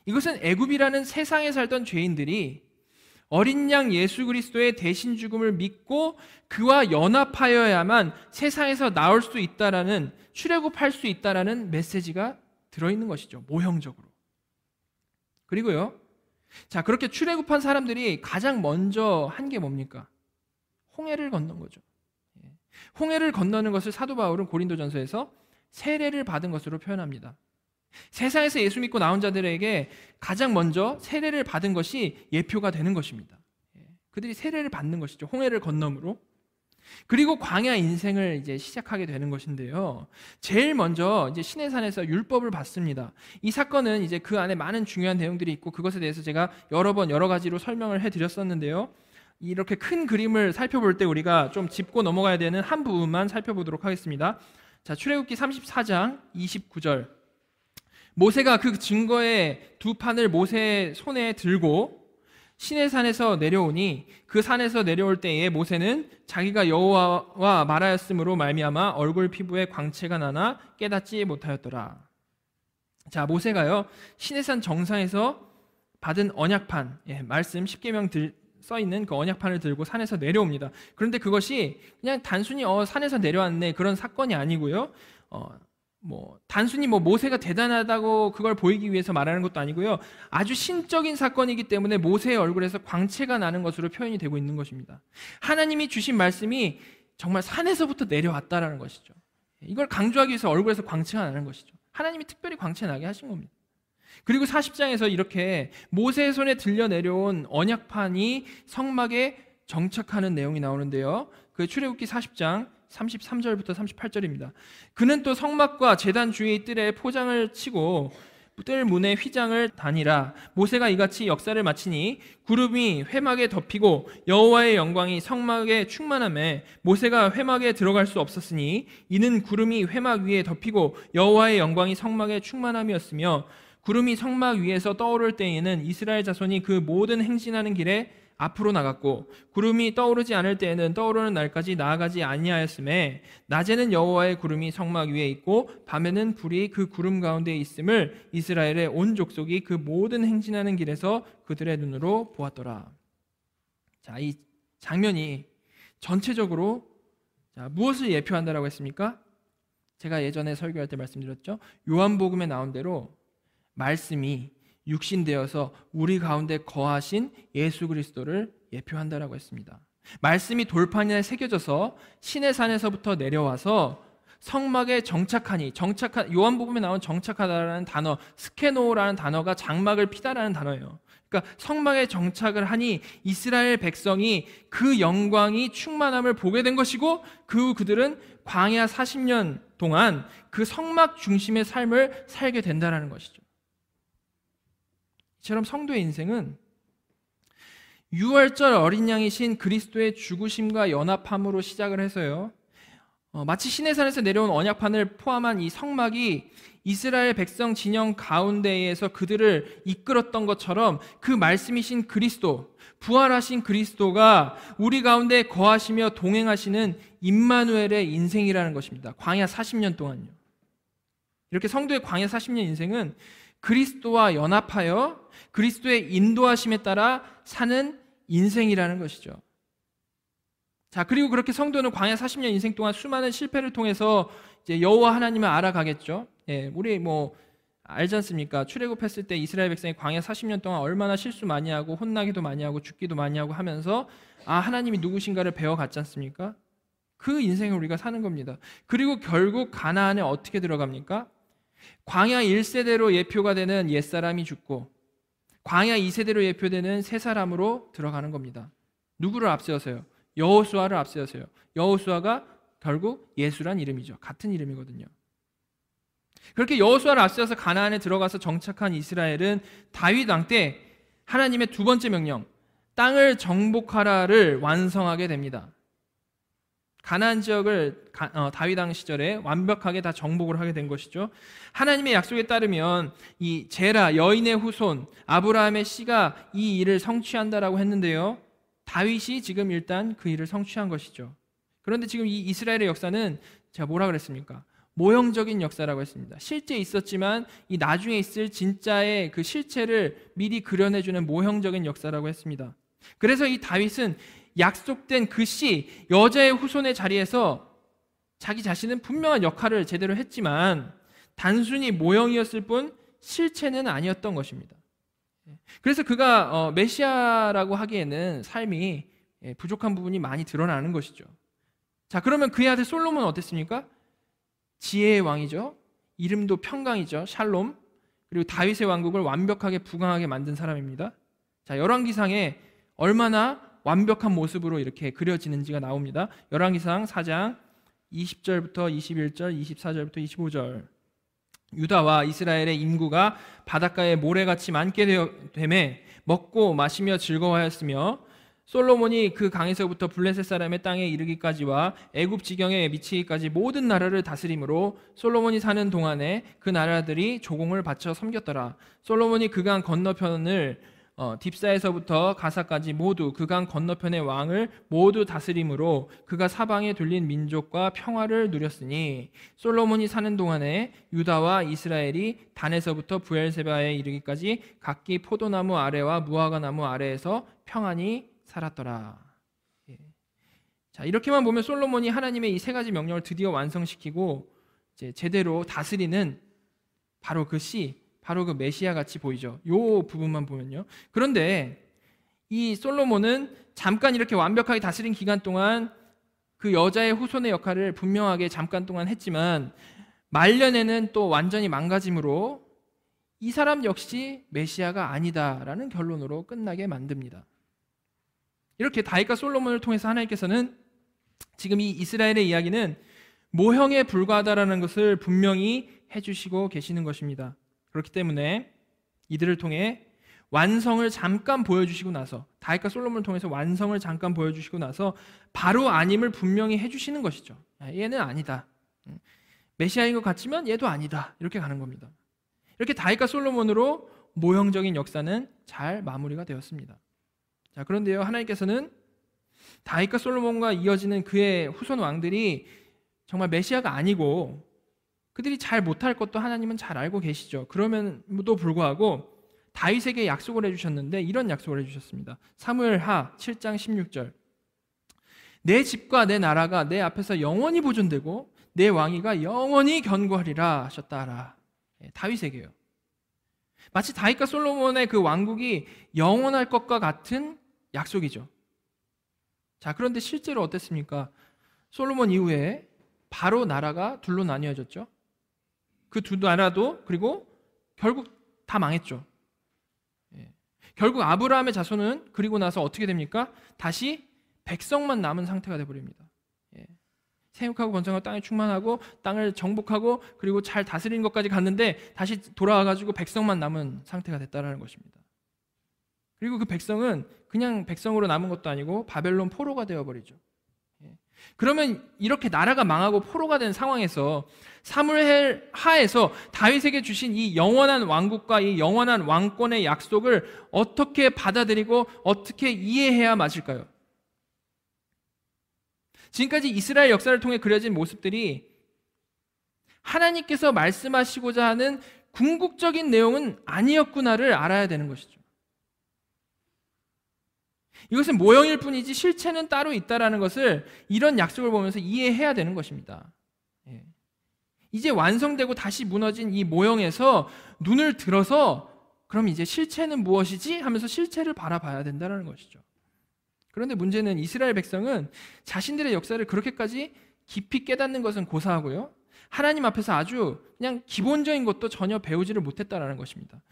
이것은 애굽이라는 세상에 살던 죄인들이 어린 양 예수 그리스도의 대신 죽음을 믿고 그와 연합하여야만 세상에서 나올 수 있다라는, 출애굽할 수 있다라는 메시지가 들어있는 것이죠. 모형적으로. 그리고요, 그렇게 출애굽한 사람들이 가장 먼저 한 게 뭡니까? 홍해를 건넌 거죠. 홍해를 건너는 것을 사도 바울은 고린도전서에서 세례를 받은 것으로 표현합니다. 세상에서 예수 믿고 나온 자들에게 가장 먼저 세례를 받은 것이 예표가 되는 것입니다. 그들이 세례를 받는 것이죠. 홍해를 건너므로. 그리고 광야 인생을 이제 시작하게 되는 것인데요, 제일 먼저 이제 시내산에서 율법을 받습니다. 이 사건은 이제 그 안에 많은 중요한 내용들이 있고 그것에 대해서 제가 여러 번 여러 가지로 설명을 해드렸었는데요, 이렇게 큰 그림을 살펴볼 때 우리가 좀 짚고 넘어가야 되는 한 부분만 살펴보도록 하겠습니다. 출애굽기 34장 29절, 모세가 그 증거의 두 판을 모세의 손에 들고 시내산에서 내려오니 그 산에서 내려올 때에 모세는 자기가 여호와와 말하였으므로 말미암아 얼굴 피부에 광채가 나나 깨닫지 못하였더라. 모세가요, 시내산 정상에서 받은 언약판, 말씀 10계명 써 있는 그 언약판을 들고 산에서 내려옵니다. 그런데 그것이 그냥 단순히 산에서 내려왔네 그런 사건이 아니고요. 단순히 모세가 대단하다고 그걸 보이기 위해서 말하는 것도 아니고요. 아주 신적인 사건이기 때문에 모세의 얼굴에서 광채가 나는 것으로 표현이 되고 있는 것입니다. 하나님이 주신 말씀이 정말 산에서부터 내려왔다라는 것이죠. 이걸 강조하기 위해서 얼굴에서 광채가 나는 것이죠. 하나님이 특별히 광채 나게 하신 겁니다. 그리고 40장에서 이렇게 모세의 손에 들려 내려온 언약판이 성막에 정착하는 내용이 나오는데요. 그 출애굽기 40장 33절부터 38절입니다. 그는 또 성막과 제단 주위의 뜰에 포장을 치고 뜰 문에 휘장을 다니라. 모세가 이같이 역사를 마치니 구름이 회막에 덮이고 여호와의 영광이 성막에 충만하매 모세가 회막에 들어갈 수 없었으니 이는 구름이 회막 위에 덮이고 여호와의 영광이 성막에 충만함이었으며 구름이 성막 위에서 떠오를 때에는 이스라엘 자손이 그 모든 행진하는 길에 앞으로 나갔고 구름이 떠오르지 않을 때에는 떠오르는 날까지 나아가지 아니하였음에 낮에는 여호와의 구름이 성막 위에 있고 밤에는 불이 그 구름 가운데 있음을 이스라엘의 온 족속이 그 모든 행진하는 길에서 그들의 눈으로 보았더라. 자, 이 장면이 전체적으로 무엇을 예표한다라고 했습니까? 제가 예전에 설교할 때 말씀드렸죠. 요한복음에 나온 대로 말씀이 육신되어서 우리 가운데 거하신 예수 그리스도를 예표한다라고 했습니다. 말씀이 돌판에 새겨져서 시내 산에서부터 내려와서 성막에 정착하니, 요한복음에 나온 정착하다라는 단어, 스케노라는 단어가 장막을 피다라는 단어예요. 그러니까 성막에 정착을 하니 이스라엘 백성이 그 영광이 충만함을 보게 된 것이고 그들은 광야 40년 동안 그 성막 중심의 삶을 살게 된다는 것이죠. 이처럼 성도의 인생은 유월절 어린 양이신 그리스도의 죽으심과 연합함으로 시작을 해서요. 마치 시내산에서 내려온 언약판을 포함한 이 성막이 이스라엘 백성 진영 가운데에서 그들을 이끌었던 것처럼 그 말씀이신 그리스도, 부활하신 그리스도가 우리 가운데 거하시며 동행하시는 임마누엘의 인생이라는 것입니다. 광야 40년 동안요. 이렇게 성도의 광야 40년 인생은 그리스도와 연합하여 그리스도의 인도하심에 따라 사는 인생이라는 것이죠. 자, 그리고 그렇게 성도는 광야 40년 인생 동안 수많은 실패를 통해서 이제 여호와 하나님을 알아가겠죠. 우리 알지 않습니까? 출애굽했을 때 이스라엘 백성이 광야 40년 동안 얼마나 실수 많이 하고 혼나기도 많이 하고 죽기도 많이 하고 하면서 하나님이 누구신가를 배워갔지 않습니까? 그 인생을 우리가 사는 겁니다. 그리고 결국 가나안에 어떻게 들어갑니까? 광야 1세대로 예표가 되는 옛사람이 죽고 광야 2세대로 예표되는 새 사람으로 들어가는 겁니다. 누구를 앞세워서요? 여호수아를 앞세워서요. 여호수아가 결국 예수란 이름이죠. 같은 이름이거든요. 그렇게 여호수아를 앞세워서 가나안에 들어가서 정착한 이스라엘은 다윗 왕 때 하나님의 두 번째 명령, 땅을 정복하라를 완성하게 됩니다. 가나안 지역을 다윗 왕 시절에 완벽하게 다 정복을 하게 된 것이죠. 하나님의 약속에 따르면 이 제라 여인의 후손 아브라함의 씨가 이 일을 성취한다라고 했는데요. 다윗이 지금 일단 그 일을 성취한 것이죠. 그런데 지금 이 이스라엘의 역사는 제가 뭐라 그랬습니까? 모형적인 역사라고 했습니다. 실제 있었지만 이 나중에 있을 진짜의 그 실체를 미리 그려내주는 모형적인 역사라고 했습니다. 그래서 이 다윗은 약속된 그 씨, 여자의 후손의 자리에서 자기 자신은 분명한 역할을 제대로 했지만 단순히 모형이었을 뿐 실체는 아니었던 것입니다. 그래서 그가 메시아라고 하기에는 삶이 부족한 부분이 많이 드러나는 것이죠. 자, 그러면 그의 아들 솔로몬은 어땠습니까? 지혜의 왕이죠. 이름도 평강이죠. 샬롬. 그리고 다윗의 왕국을 완벽하게 부강하게 만든 사람입니다. 자, 열왕기상에 얼마나 완벽한 모습으로 이렇게 그려지는지가 나옵니다. 열왕기상 4장 20절부터 21절, 24절부터 25절. 유다와 이스라엘의 인구가 바닷가에 모래같이 많게 되매 먹고 마시며 즐거워하였으며 솔로몬이 그 강에서부터 블레셋 사람의 땅에 이르기까지와 애굽 지경에 미치기까지 모든 나라를 다스림으로 솔로몬이 사는 동안에 그 나라들이 조공을 바쳐 섬겼더라. 솔로몬이 그 강 건너편을 딥사에서부터 가사까지 모두 그 강 건너편의 왕을 모두 다스림으로 그가 사방에 둘린 민족과 평화를 누렸으니 솔로몬이 사는 동안에 유다와 이스라엘이 단에서부터 부엘세바에 이르기까지 각기 포도나무 아래와 무화과 나무 아래에서 평안히 살았더라. 자, 이렇게만 보면 솔로몬이 하나님의 이 세 가지 명령을 드디어 완성시키고 이제 제대로 다스리는 바로 그 바로 그 메시아 같이 보이죠. 요 부분만 보면요. 그런데 이 솔로몬은 잠깐 이렇게 완벽하게 다스린 기간 동안 그 여자의 후손의 역할을 분명하게 잠깐 동안 했지만 말년에는 또 완전히 망가짐으로 이 사람 역시 메시아가 아니다라는 결론으로 끝나게 만듭니다. 이렇게 다윗과 솔로몬을 통해서 하나님께서는 지금 이 이스라엘의 이야기는 모형에 불과하다라는 것을 분명히 해주시고 계시는 것입니다. 그렇기 때문에 이들을 통해 완성을 잠깐 보여주시고 나서 다윗과 솔로몬을 통해서 완성을 잠깐 보여주시고 나서 바로 아님을 분명히 해주시는 것이죠. 얘는 아니다. 메시아인 것 같지만 얘도 아니다. 이렇게 가는 겁니다. 이렇게 다윗과 솔로몬으로 모형적인 역사는 잘 마무리가 되었습니다. 자, 그런데요, 하나님께서는 다윗과 솔로몬과 이어지는 그의 후손 왕들이 정말 메시아가 아니고 그들이 잘 못할 것도 하나님은 잘 알고 계시죠. 그럼에도 불구하고 다윗에게 약속을 해주셨는데 이런 약속을 해주셨습니다. 사무엘하 7장 16절 내 집과 내 나라가 내 앞에서 영원히 보존되고 내 왕위가 영원히 견고하리라 하셨다라. 다윗에게요. 마치 다윗과 솔로몬의 그 왕국이 영원할 것과 같은 약속이죠. 자, 그런데 실제로 어땠습니까? 솔로몬 이후에 바로 나라가 둘로 나뉘어졌죠. 그 두 나라도 그리고 결국 다 망했죠. 결국 아브라함의 자손은 그리고 나서 어떻게 됩니까? 다시 백성만 남은 상태가 되어버립니다. 생육하고 번성하고 땅에 충만하고 땅을 정복하고 그리고 잘 다스리는 것까지 갔는데 다시 돌아와가지고 백성만 남은 상태가 됐다는 것입니다. 그리고 그 백성은 그냥 백성으로 남은 것도 아니고 바벨론 포로가 되어버리죠. 그러면 이렇게 나라가 망하고 포로가 된 상황에서 사무엘 하에서 다윗에게 주신 이 영원한 왕국과 이 영원한 왕권의 약속을 어떻게 받아들이고 어떻게 이해해야 맞을까요? 지금까지 이스라엘 역사를 통해 그려진 모습들이 하나님께서 말씀하시고자 하는 궁극적인 내용은 아니었구나를 알아야 되는 것이죠. 이것은 모형일 뿐이지 실체는 따로 있다는 것을 이런 약속을 보면서 이해해야 되는 것입니다. 이제 완성되고 다시 무너진 이 모형에서 눈을 들어서 그럼 이제 실체는 무엇이지? 하면서 실체를 바라봐야 된다는 것이죠. 그런데 문제는 이스라엘 백성은 자신들의 역사를 그렇게까지 깊이 깨닫는 것은 고사하고요. 하나님 앞에서 아주 그냥 기본적인 것도 전혀 배우지를 못했다는 것입니다.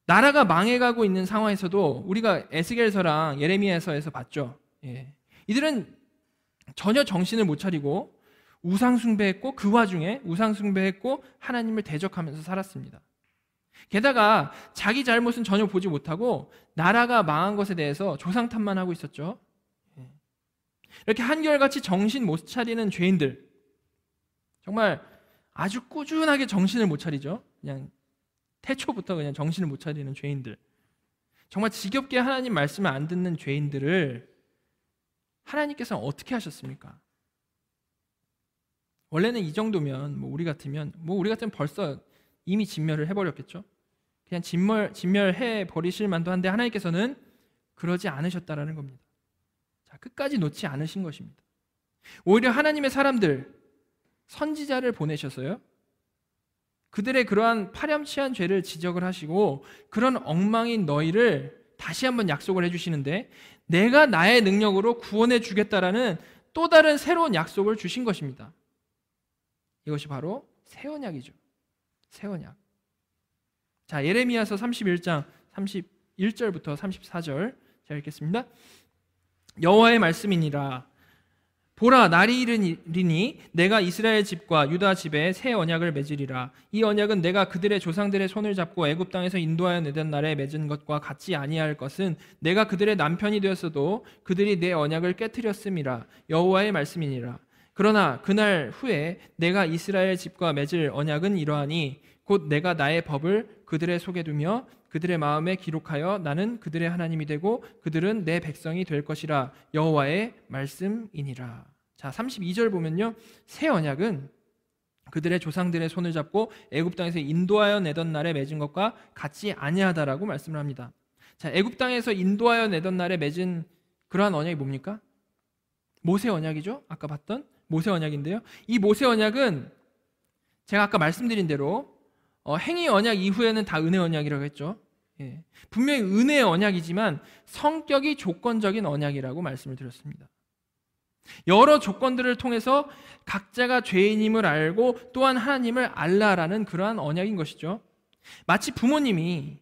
나라가 망해가고 있는 상황에서도 우리가 에스겔서랑 예레미야서에서 봤죠. 이들은 전혀 정신을 못 차리고 우상숭배했고 그 와중에 우상숭배했고 하나님을 대적하면서 살았습니다. 게다가 자기 잘못은 전혀 보지 못하고 나라가 망한 것에 대해서 조상탓만 하고 있었죠. 이렇게 한결같이 정신 못 차리는 죄인들, 정말 아주 꾸준하게 정신을 못 차리죠. 그냥 태초부터 그냥 정신을 못 차리는 죄인들, 정말 지겹게 하나님 말씀을 안 듣는 죄인들을 하나님께서는 어떻게 하셨습니까? 원래는 이 정도면 우리 같으면 벌써 이미 진멸을 해버렸겠죠. 그냥 진멸해 버리실 만도 한데 하나님께서는 그러지 않으셨다라는 겁니다. 자, 끝까지 놓지 않으신 것입니다. 오히려 하나님의 사람들, 선지자를 보내셔서요, 그들의 그러한 파렴치한 죄를 지적을 하시고 그런 엉망인 너희를 다시 한번 약속을 해주시는데 내가 나의 능력으로 구원해 주겠다라는 또 다른 새로운 약속을 주신 것입니다. 이것이 바로 새 언약이죠. 새 언약. 자, 예레미야서 31장 31절부터 34절 제가 읽겠습니다. 여호와의 말씀이니라. 보라, 날이 이르리니 내가 이스라엘 집과 유다 집에 새 언약을 맺으리라. 이 언약은 내가 그들의 조상들의 손을 잡고 애굽 땅에서 인도하여 내던 날에 맺은 것과 같지 아니할 것은 내가 그들의 남편이 되었어도 그들이 내 언약을 깨뜨렸음이라. 여호와의 말씀이니라. 그러나 그날 후에 내가 이스라엘 집과 맺을 언약은 이러하니 곧 내가 나의 법을 그들의 속에 두며 그들의 마음에 기록하여 나는 그들의 하나님이 되고 그들은 내 백성이 될 것이라. 여호와의 말씀이니라. 자, 32절 보면요, 새 언약은 그들의 조상들의 손을 잡고 애굽 땅에서 인도하여 내던 날에 맺은 것과 같지 아니하다라고 말씀을 합니다. 자, 애굽 땅에서 인도하여 내던 날에 맺은 그러한 언약이 뭡니까? 모세 언약이죠. 아까 봤던 모세 언약인데요. 이 모세 언약은 제가 아까 말씀드린 대로 행위 언약 이후에는 다 은혜 언약이라고 했죠. 예. 분명히 은혜의 언약이지만 성격이 조건적인 언약이라고 말씀을 드렸습니다. 여러 조건들을 통해서 각자가 죄인임을 알고 또한 하나님을 알라라는 그러한 언약인 것이죠. 마치 부모님이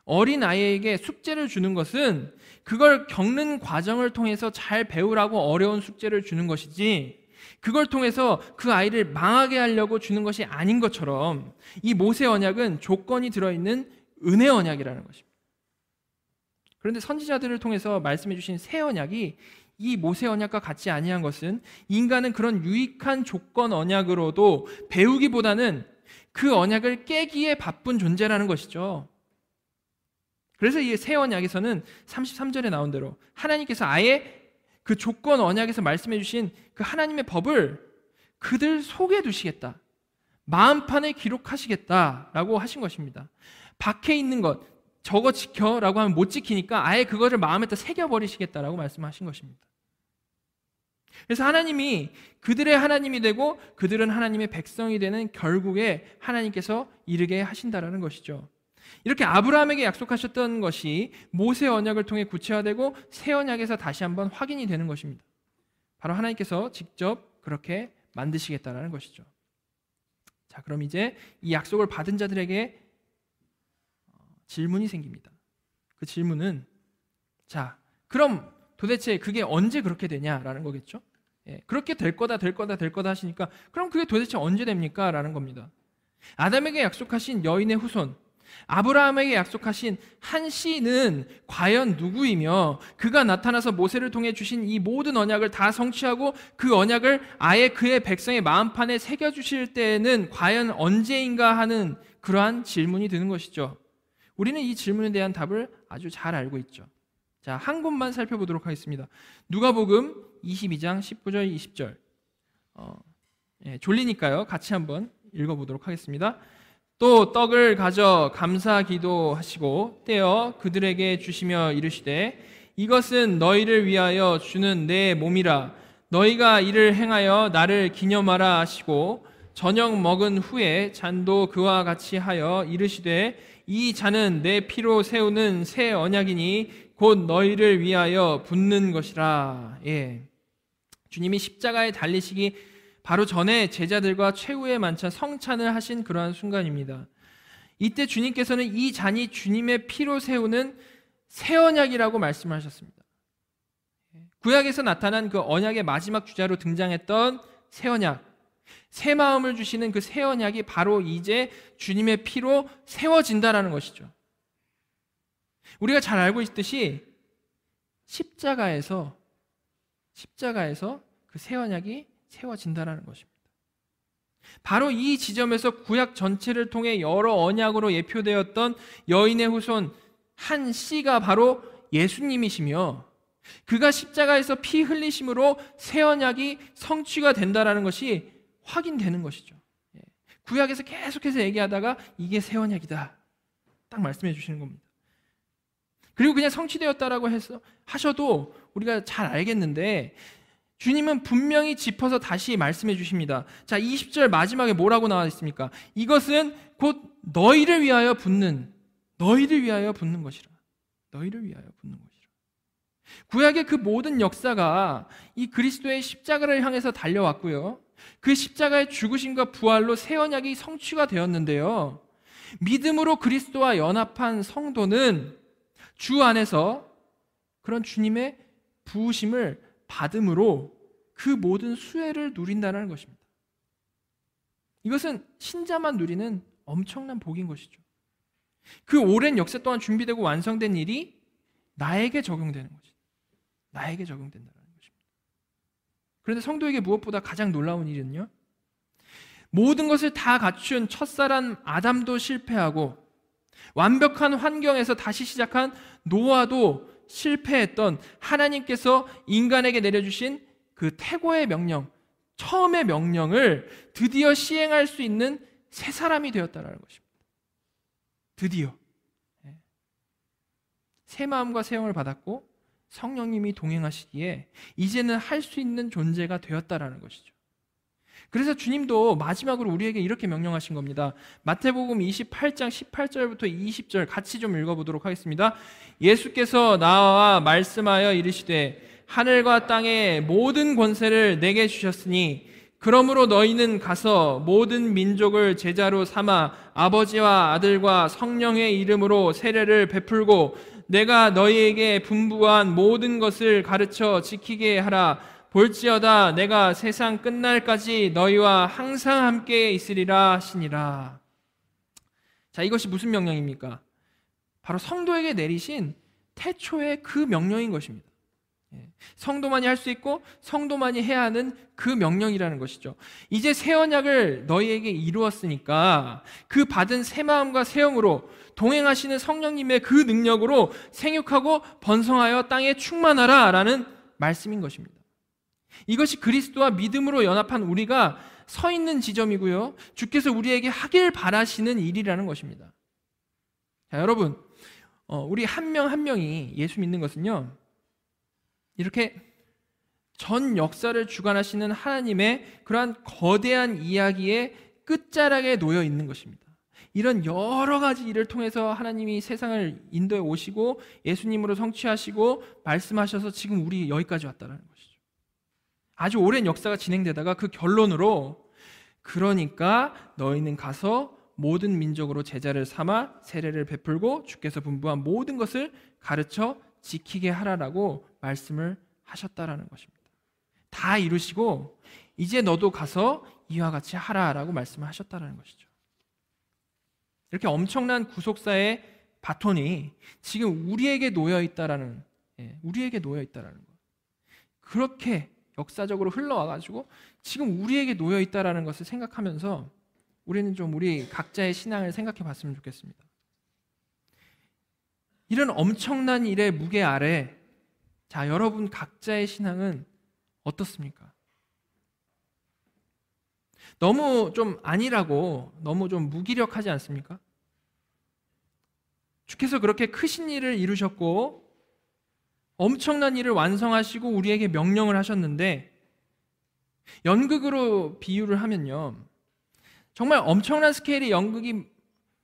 어린아이에게 숙제를 주는 것은 그걸 겪는 과정을 통해서 잘 배우라고 어려운 숙제를 주는 것이지, 그걸 통해서 그 아이를 망하게 하려고 주는 것이 아닌 것처럼 이 모세 언약은 조건이 들어있는 은혜 언약이라는 것입니다. 그런데 선지자들을 통해서 말씀해 주신 새 언약이 이 모세 언약과 같지 아니한 것은 인간은 그런 유익한 조건 언약으로도 배우기보다는 그 언약을 깨기에 바쁜 존재라는 것이죠. 그래서 이 새 언약에서는 33절에 나온 대로 하나님께서 아예 그 조건 언약에서 말씀해 주신 그 하나님의 법을 그들 속에 두시겠다, 마음판에 기록하시겠다라고 하신 것입니다. 밖에 있는 것, 저거 지켜라고 하면 못 지키니까 아예 그거를 마음에다 새겨버리시겠다라고 말씀하신 것입니다. 그래서 하나님이 그들의 하나님이 되고 그들은 하나님의 백성이 되는 결국에 하나님께서 이르게 하신다라는 것이죠. 이렇게 아브라함에게 약속하셨던 것이 모세 언약을 통해 구체화되고 새 언약에서 다시 한번 확인이 되는 것입니다. 바로 하나님께서 직접 그렇게 만드시겠다라는 것이죠. 자, 그럼 이제 이 약속을 받은 자들에게 질문이 생깁니다. 그 질문은, 자, 그럼 도대체 그게 언제 그렇게 되냐라는 거겠죠. 예, 그렇게 될 거다 하시니까 그럼 그게 도대체 언제 됩니까? 라는 겁니다. 아담에게 약속하신 여인의 후손, 아브라함에게 약속하신 한 씨는 과연 누구이며 그가 나타나서 모세를 통해 주신 이 모든 언약을 다 성취하고 그 언약을 아예 그의 백성의 마음판에 새겨주실 때에는 과연 언제인가 하는 그러한 질문이 드는 것이죠. 우리는 이 질문에 대한 답을 아주 잘 알고 있죠. 자, 한 곳만 살펴보도록 하겠습니다. 누가복음 22장 19절 20절. 졸리니까요, 같이 한번 읽어보도록 하겠습니다. 또 떡을 가져 감사 기도하시고 떼어 그들에게 주시며 이르시되 이것은 너희를 위하여 주는 내 몸이라. 너희가 이를 행하여 나를 기념하라 하시고 저녁 먹은 후에 잔도 그와 같이 하여 이르시되 이 잔은 내 피로 세우는 새 언약이니 곧 너희를 위하여 붓는 것이라. 예. 주님이 십자가에 달리시기 바로 전에 제자들과 최후의 만찬 성찬을 하신 그러한 순간입니다. 이때 주님께서는 이 잔이 주님의 피로 세우는 새 언약이라고 말씀하셨습니다. 구약에서 나타난 그 언약의 마지막 주자로 등장했던 새 언약, 새 마음을 주시는 그 새 언약이 바로 이제 주님의 피로 세워진다라는 것이죠. 우리가 잘 알고 있듯이 십자가에서 그 새 언약이 세워진다라는 것입니다. 바로 이 지점에서 구약 전체를 통해 여러 언약으로 예표되었던 여인의 후손 한 씨가 바로 예수님이시며 그가 십자가에서 피 흘리심으로 새 언약이 성취가 된다라는 것이 확인되는 것이죠. 구약에서 계속해서 얘기하다가 이게 새 언약이다 딱 말씀해 주시는 겁니다. 그리고 그냥 성취되었다라고 해서 하셔도 우리가 잘 알겠는데 주님은 분명히 짚어서 다시 말씀해 주십니다. 자, 20절 마지막에 뭐라고 나와 있습니까? 이것은 곧 너희를 위하여 붓는 것이라. 너희를 위하여 붓는 것이라. 구약의 그 모든 역사가 이 그리스도의 십자가를 향해서 달려왔고요. 그 십자가의 죽으심과 부활로 새 언약이 성취가 되었는데요. 믿음으로 그리스도와 연합한 성도는 주 안에서 그런 주님의 부으심을 받음으로 그 모든 수혜를 누린다는 것입니다. 이것은 신자만 누리는 엄청난 복인 것이죠. 그 오랜 역사 동안 준비되고 완성된 일이 나에게 적용되는 것이죠. 나에게 적용된다는 것입니다. 그런데 성도에게 무엇보다 가장 놀라운 일은요, 모든 것을 다 갖춘 첫사람 아담도 실패하고 완벽한 환경에서 다시 시작한 노아도 실패했던 하나님께서 인간에게 내려주신 그 태고의 명령, 처음의 명령을 드디어 시행할 수 있는 새 사람이 되었다라는 것입니다. 드디어 새 마음과 새 영을 받았고 성령님이 동행하시기에 이제는 할 수 있는 존재가 되었다라는 것이죠. 그래서 주님도 마지막으로 우리에게 이렇게 명령하신 겁니다. 마태복음 28장 18절부터 20절 같이 좀 읽어보도록 하겠습니다. 예수께서 나와 말씀하여 이르시되 하늘과 땅의 모든 권세를 내게 주셨으니 그러므로 너희는 가서 모든 민족을 제자로 삼아 아버지와 아들과 성령의 이름으로 세례를 베풀고 내가 너희에게 분부한 모든 것을 가르쳐 지키게 하라. 볼지어다 내가 세상 끝날까지 너희와 항상 함께 있으리라 하시니라. 자, 이것이 무슨 명령입니까? 바로 성도에게 내리신 태초의 그 명령인 것입니다. 성도만이 할 수 있고 성도만이 해야 하는 그 명령이라는 것이죠. 이제 새 언약을 너희에게 이루었으니까 그 받은 새 마음과 새 영으로 동행하시는 성령님의 그 능력으로 생육하고 번성하여 땅에 충만하라 라는 말씀인 것입니다. 이것이 그리스도와 믿음으로 연합한 우리가 서 있는 지점이고요, 주께서 우리에게 하길 바라시는 일이라는 것입니다. 자, 여러분, 우리 한 명 한 명이 예수 믿는 것은요, 이렇게 전 역사를 주관하시는 하나님의 그러한 거대한 이야기의 끝자락에 놓여 있는 것입니다. 이런 여러 가지 일을 통해서 하나님이 세상을 인도해 오시고 예수님으로 성취하시고 말씀하셔서 지금 우리 여기까지 왔다는 것이죠. 아주 오랜 역사가 진행되다가 그 결론으로 그러니까 너희는 가서 모든 민족으로 제자를 삼아 세례를 베풀고 주께서 분부한 모든 것을 가르쳐 지키게 하라라고 말씀을 하셨다라는 것입니다. 다 이루시고 이제 너도 가서 이와 같이 하라라고 말씀을 하셨다라는 것이죠. 이렇게 엄청난 구속사의 바톤이 지금 우리에게 놓여 있다라는, 우리에게 놓여 있다라는 것. 그렇게 역사적으로 흘러와가지고 지금 우리에게 놓여 있다라는 것을 생각하면서 우리는 좀 우리 각자의 신앙을 생각해 봤으면 좋겠습니다. 이런 엄청난 일의 무게 아래, 자, 여러분 각자의 신앙은 어떻습니까? 너무 좀 아니라고, 너무 좀 무기력하지 않습니까? 주께서 그렇게 크신 일을 이루셨고 엄청난 일을 완성하시고 우리에게 명령을 하셨는데, 연극으로 비유를 하면요, 정말 엄청난 스케일의 연극이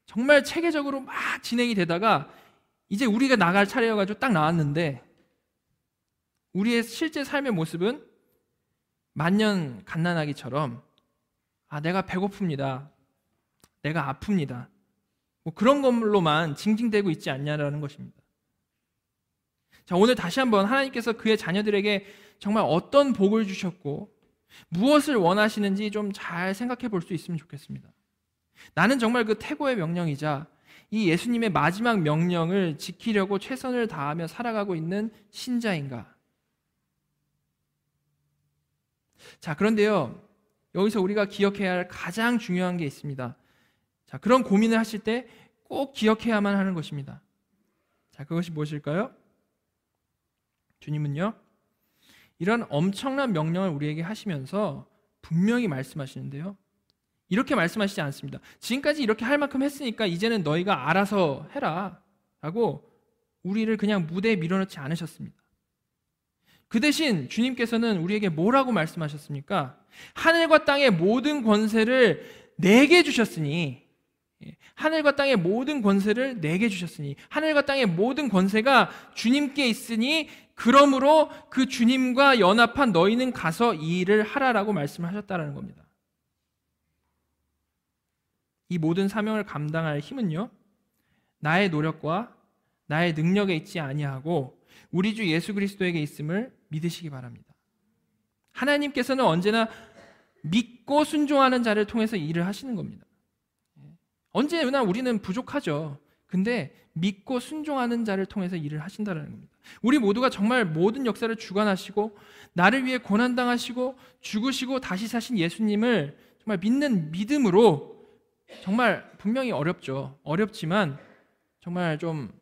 정말 체계적으로 막 진행이 되다가 이제 우리가 나갈 차례여가지고 딱 나왔는데 우리의 실제 삶의 모습은 만년 갓난아기처럼 내가 배고픕니다, 내가 아픕니다, 뭐 그런 걸로만 징징대고 있지 않냐라는 것입니다. 자, 오늘 다시 한번 하나님께서 그의 자녀들에게 정말 어떤 복을 주셨고 무엇을 원하시는지 좀 잘 생각해 볼 수 있으면 좋겠습니다. 나는 정말 그 태고의 명령이자 이 예수님의 마지막 명령을 지키려고 최선을 다하며 살아가고 있는 신자인가? 자, 그런데요, 여기서 우리가 기억해야 할 가장 중요한 게 있습니다. 자, 그런 고민을 하실 때 꼭 기억해야만 하는 것입니다. 자, 그것이 무엇일까요? 주님은요, 이런 엄청난 명령을 우리에게 하시면서 분명히 말씀하시는데요, 이렇게 말씀하시지 않습니다. 지금까지 이렇게 할 만큼 했으니까 이제는 너희가 알아서 해라 라고 우리를 그냥 무대에 밀어넣지 않으셨습니다. 그 대신 주님께서는 우리에게 뭐라고 말씀하셨습니까? 하늘과 땅의 모든 권세를 내게 주셨으니, 하늘과 땅의 모든 권세를 내게 주셨으니, 하늘과 땅의 모든 권세가 주님께 있으니 그러므로 그 주님과 연합한 너희는 가서 이 일을 하라라고 말씀하셨다는 겁니다. 이 모든 사명을 감당할 힘은요, 나의 노력과 나의 능력에 있지 아니하고 우리 주 예수 그리스도에게 있음을 믿으시기 바랍니다. 하나님께서는 언제나 믿고 순종하는 자를 통해서 일을 하시는 겁니다. 언제나 우리는 부족하죠. 근데 믿고 순종하는 자를 통해서 일을 하신다는 겁니다. 우리 모두가 정말 모든 역사를 주관하시고 나를 위해 고난당하시고 죽으시고 다시 사신 예수님을 정말 정말 믿는 믿음으로, 정말 분명히 어렵지만 정말 좀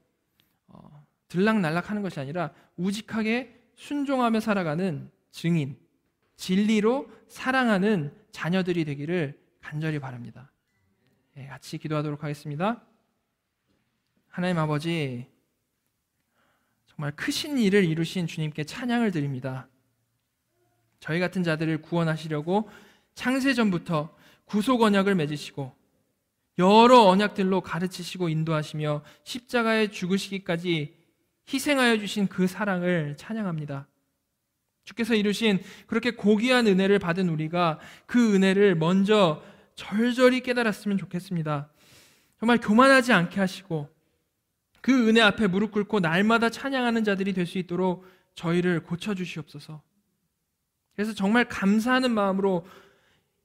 들락날락하는 것이 아니라 우직하게 순종하며 살아가는 증인, 진리로 사랑하는 자녀들이 되기를 간절히 바랍니다. 같이 기도하도록 하겠습니다. 하나님 아버지, 정말 크신 일을 이루신 주님께 찬양을 드립니다. 저희 같은 자들을 구원하시려고 창세전부터 구속 언약을 맺으시고 여러 언약들로 가르치시고 인도하시며 십자가에 죽으시기까지 희생하여 주신 그 사랑을 찬양합니다. 주께서 이루신 그렇게 고귀한 은혜를 받은 우리가 그 은혜를 먼저 절절히 깨달았으면 좋겠습니다. 정말 교만하지 않게 하시고 그 은혜 앞에 무릎 꿇고 날마다 찬양하는 자들이 될 수 있도록 저희를 고쳐주시옵소서. 그래서 정말 감사하는 마음으로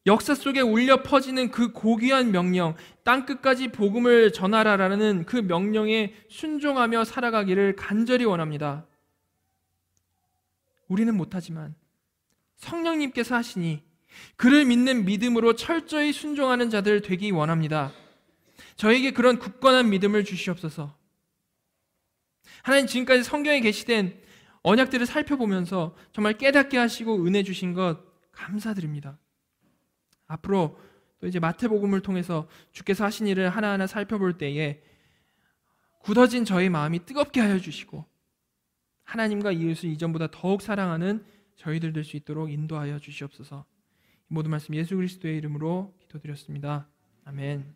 역사 속에 울려 퍼지는 그 고귀한 명령, 땅끝까지 복음을 전하라라는 그 명령에 순종하며 살아가기를 간절히 원합니다. 우리는 못하지만 성령님께서 하시니 그를 믿는 믿음으로 철저히 순종하는 자들 되기 원합니다. 저에게 그런 굳건한 믿음을 주시옵소서. 하나님, 지금까지 성경에 게시된 언약들을 살펴보면서 정말 깨닫게 하시고 은혜 주신 것 감사드립니다. 앞으로 또 이제 마태복음을 통해서 주께서 하신 일을 하나하나 살펴볼 때에 굳어진 저의 마음이 뜨겁게 하여 주시고 하나님과 이웃을 이전보다 더욱 사랑하는 저희들 될 수 있도록 인도하여 주시옵소서. 이 모든 말씀 예수 그리스도의 이름으로 기도드렸습니다. 아멘.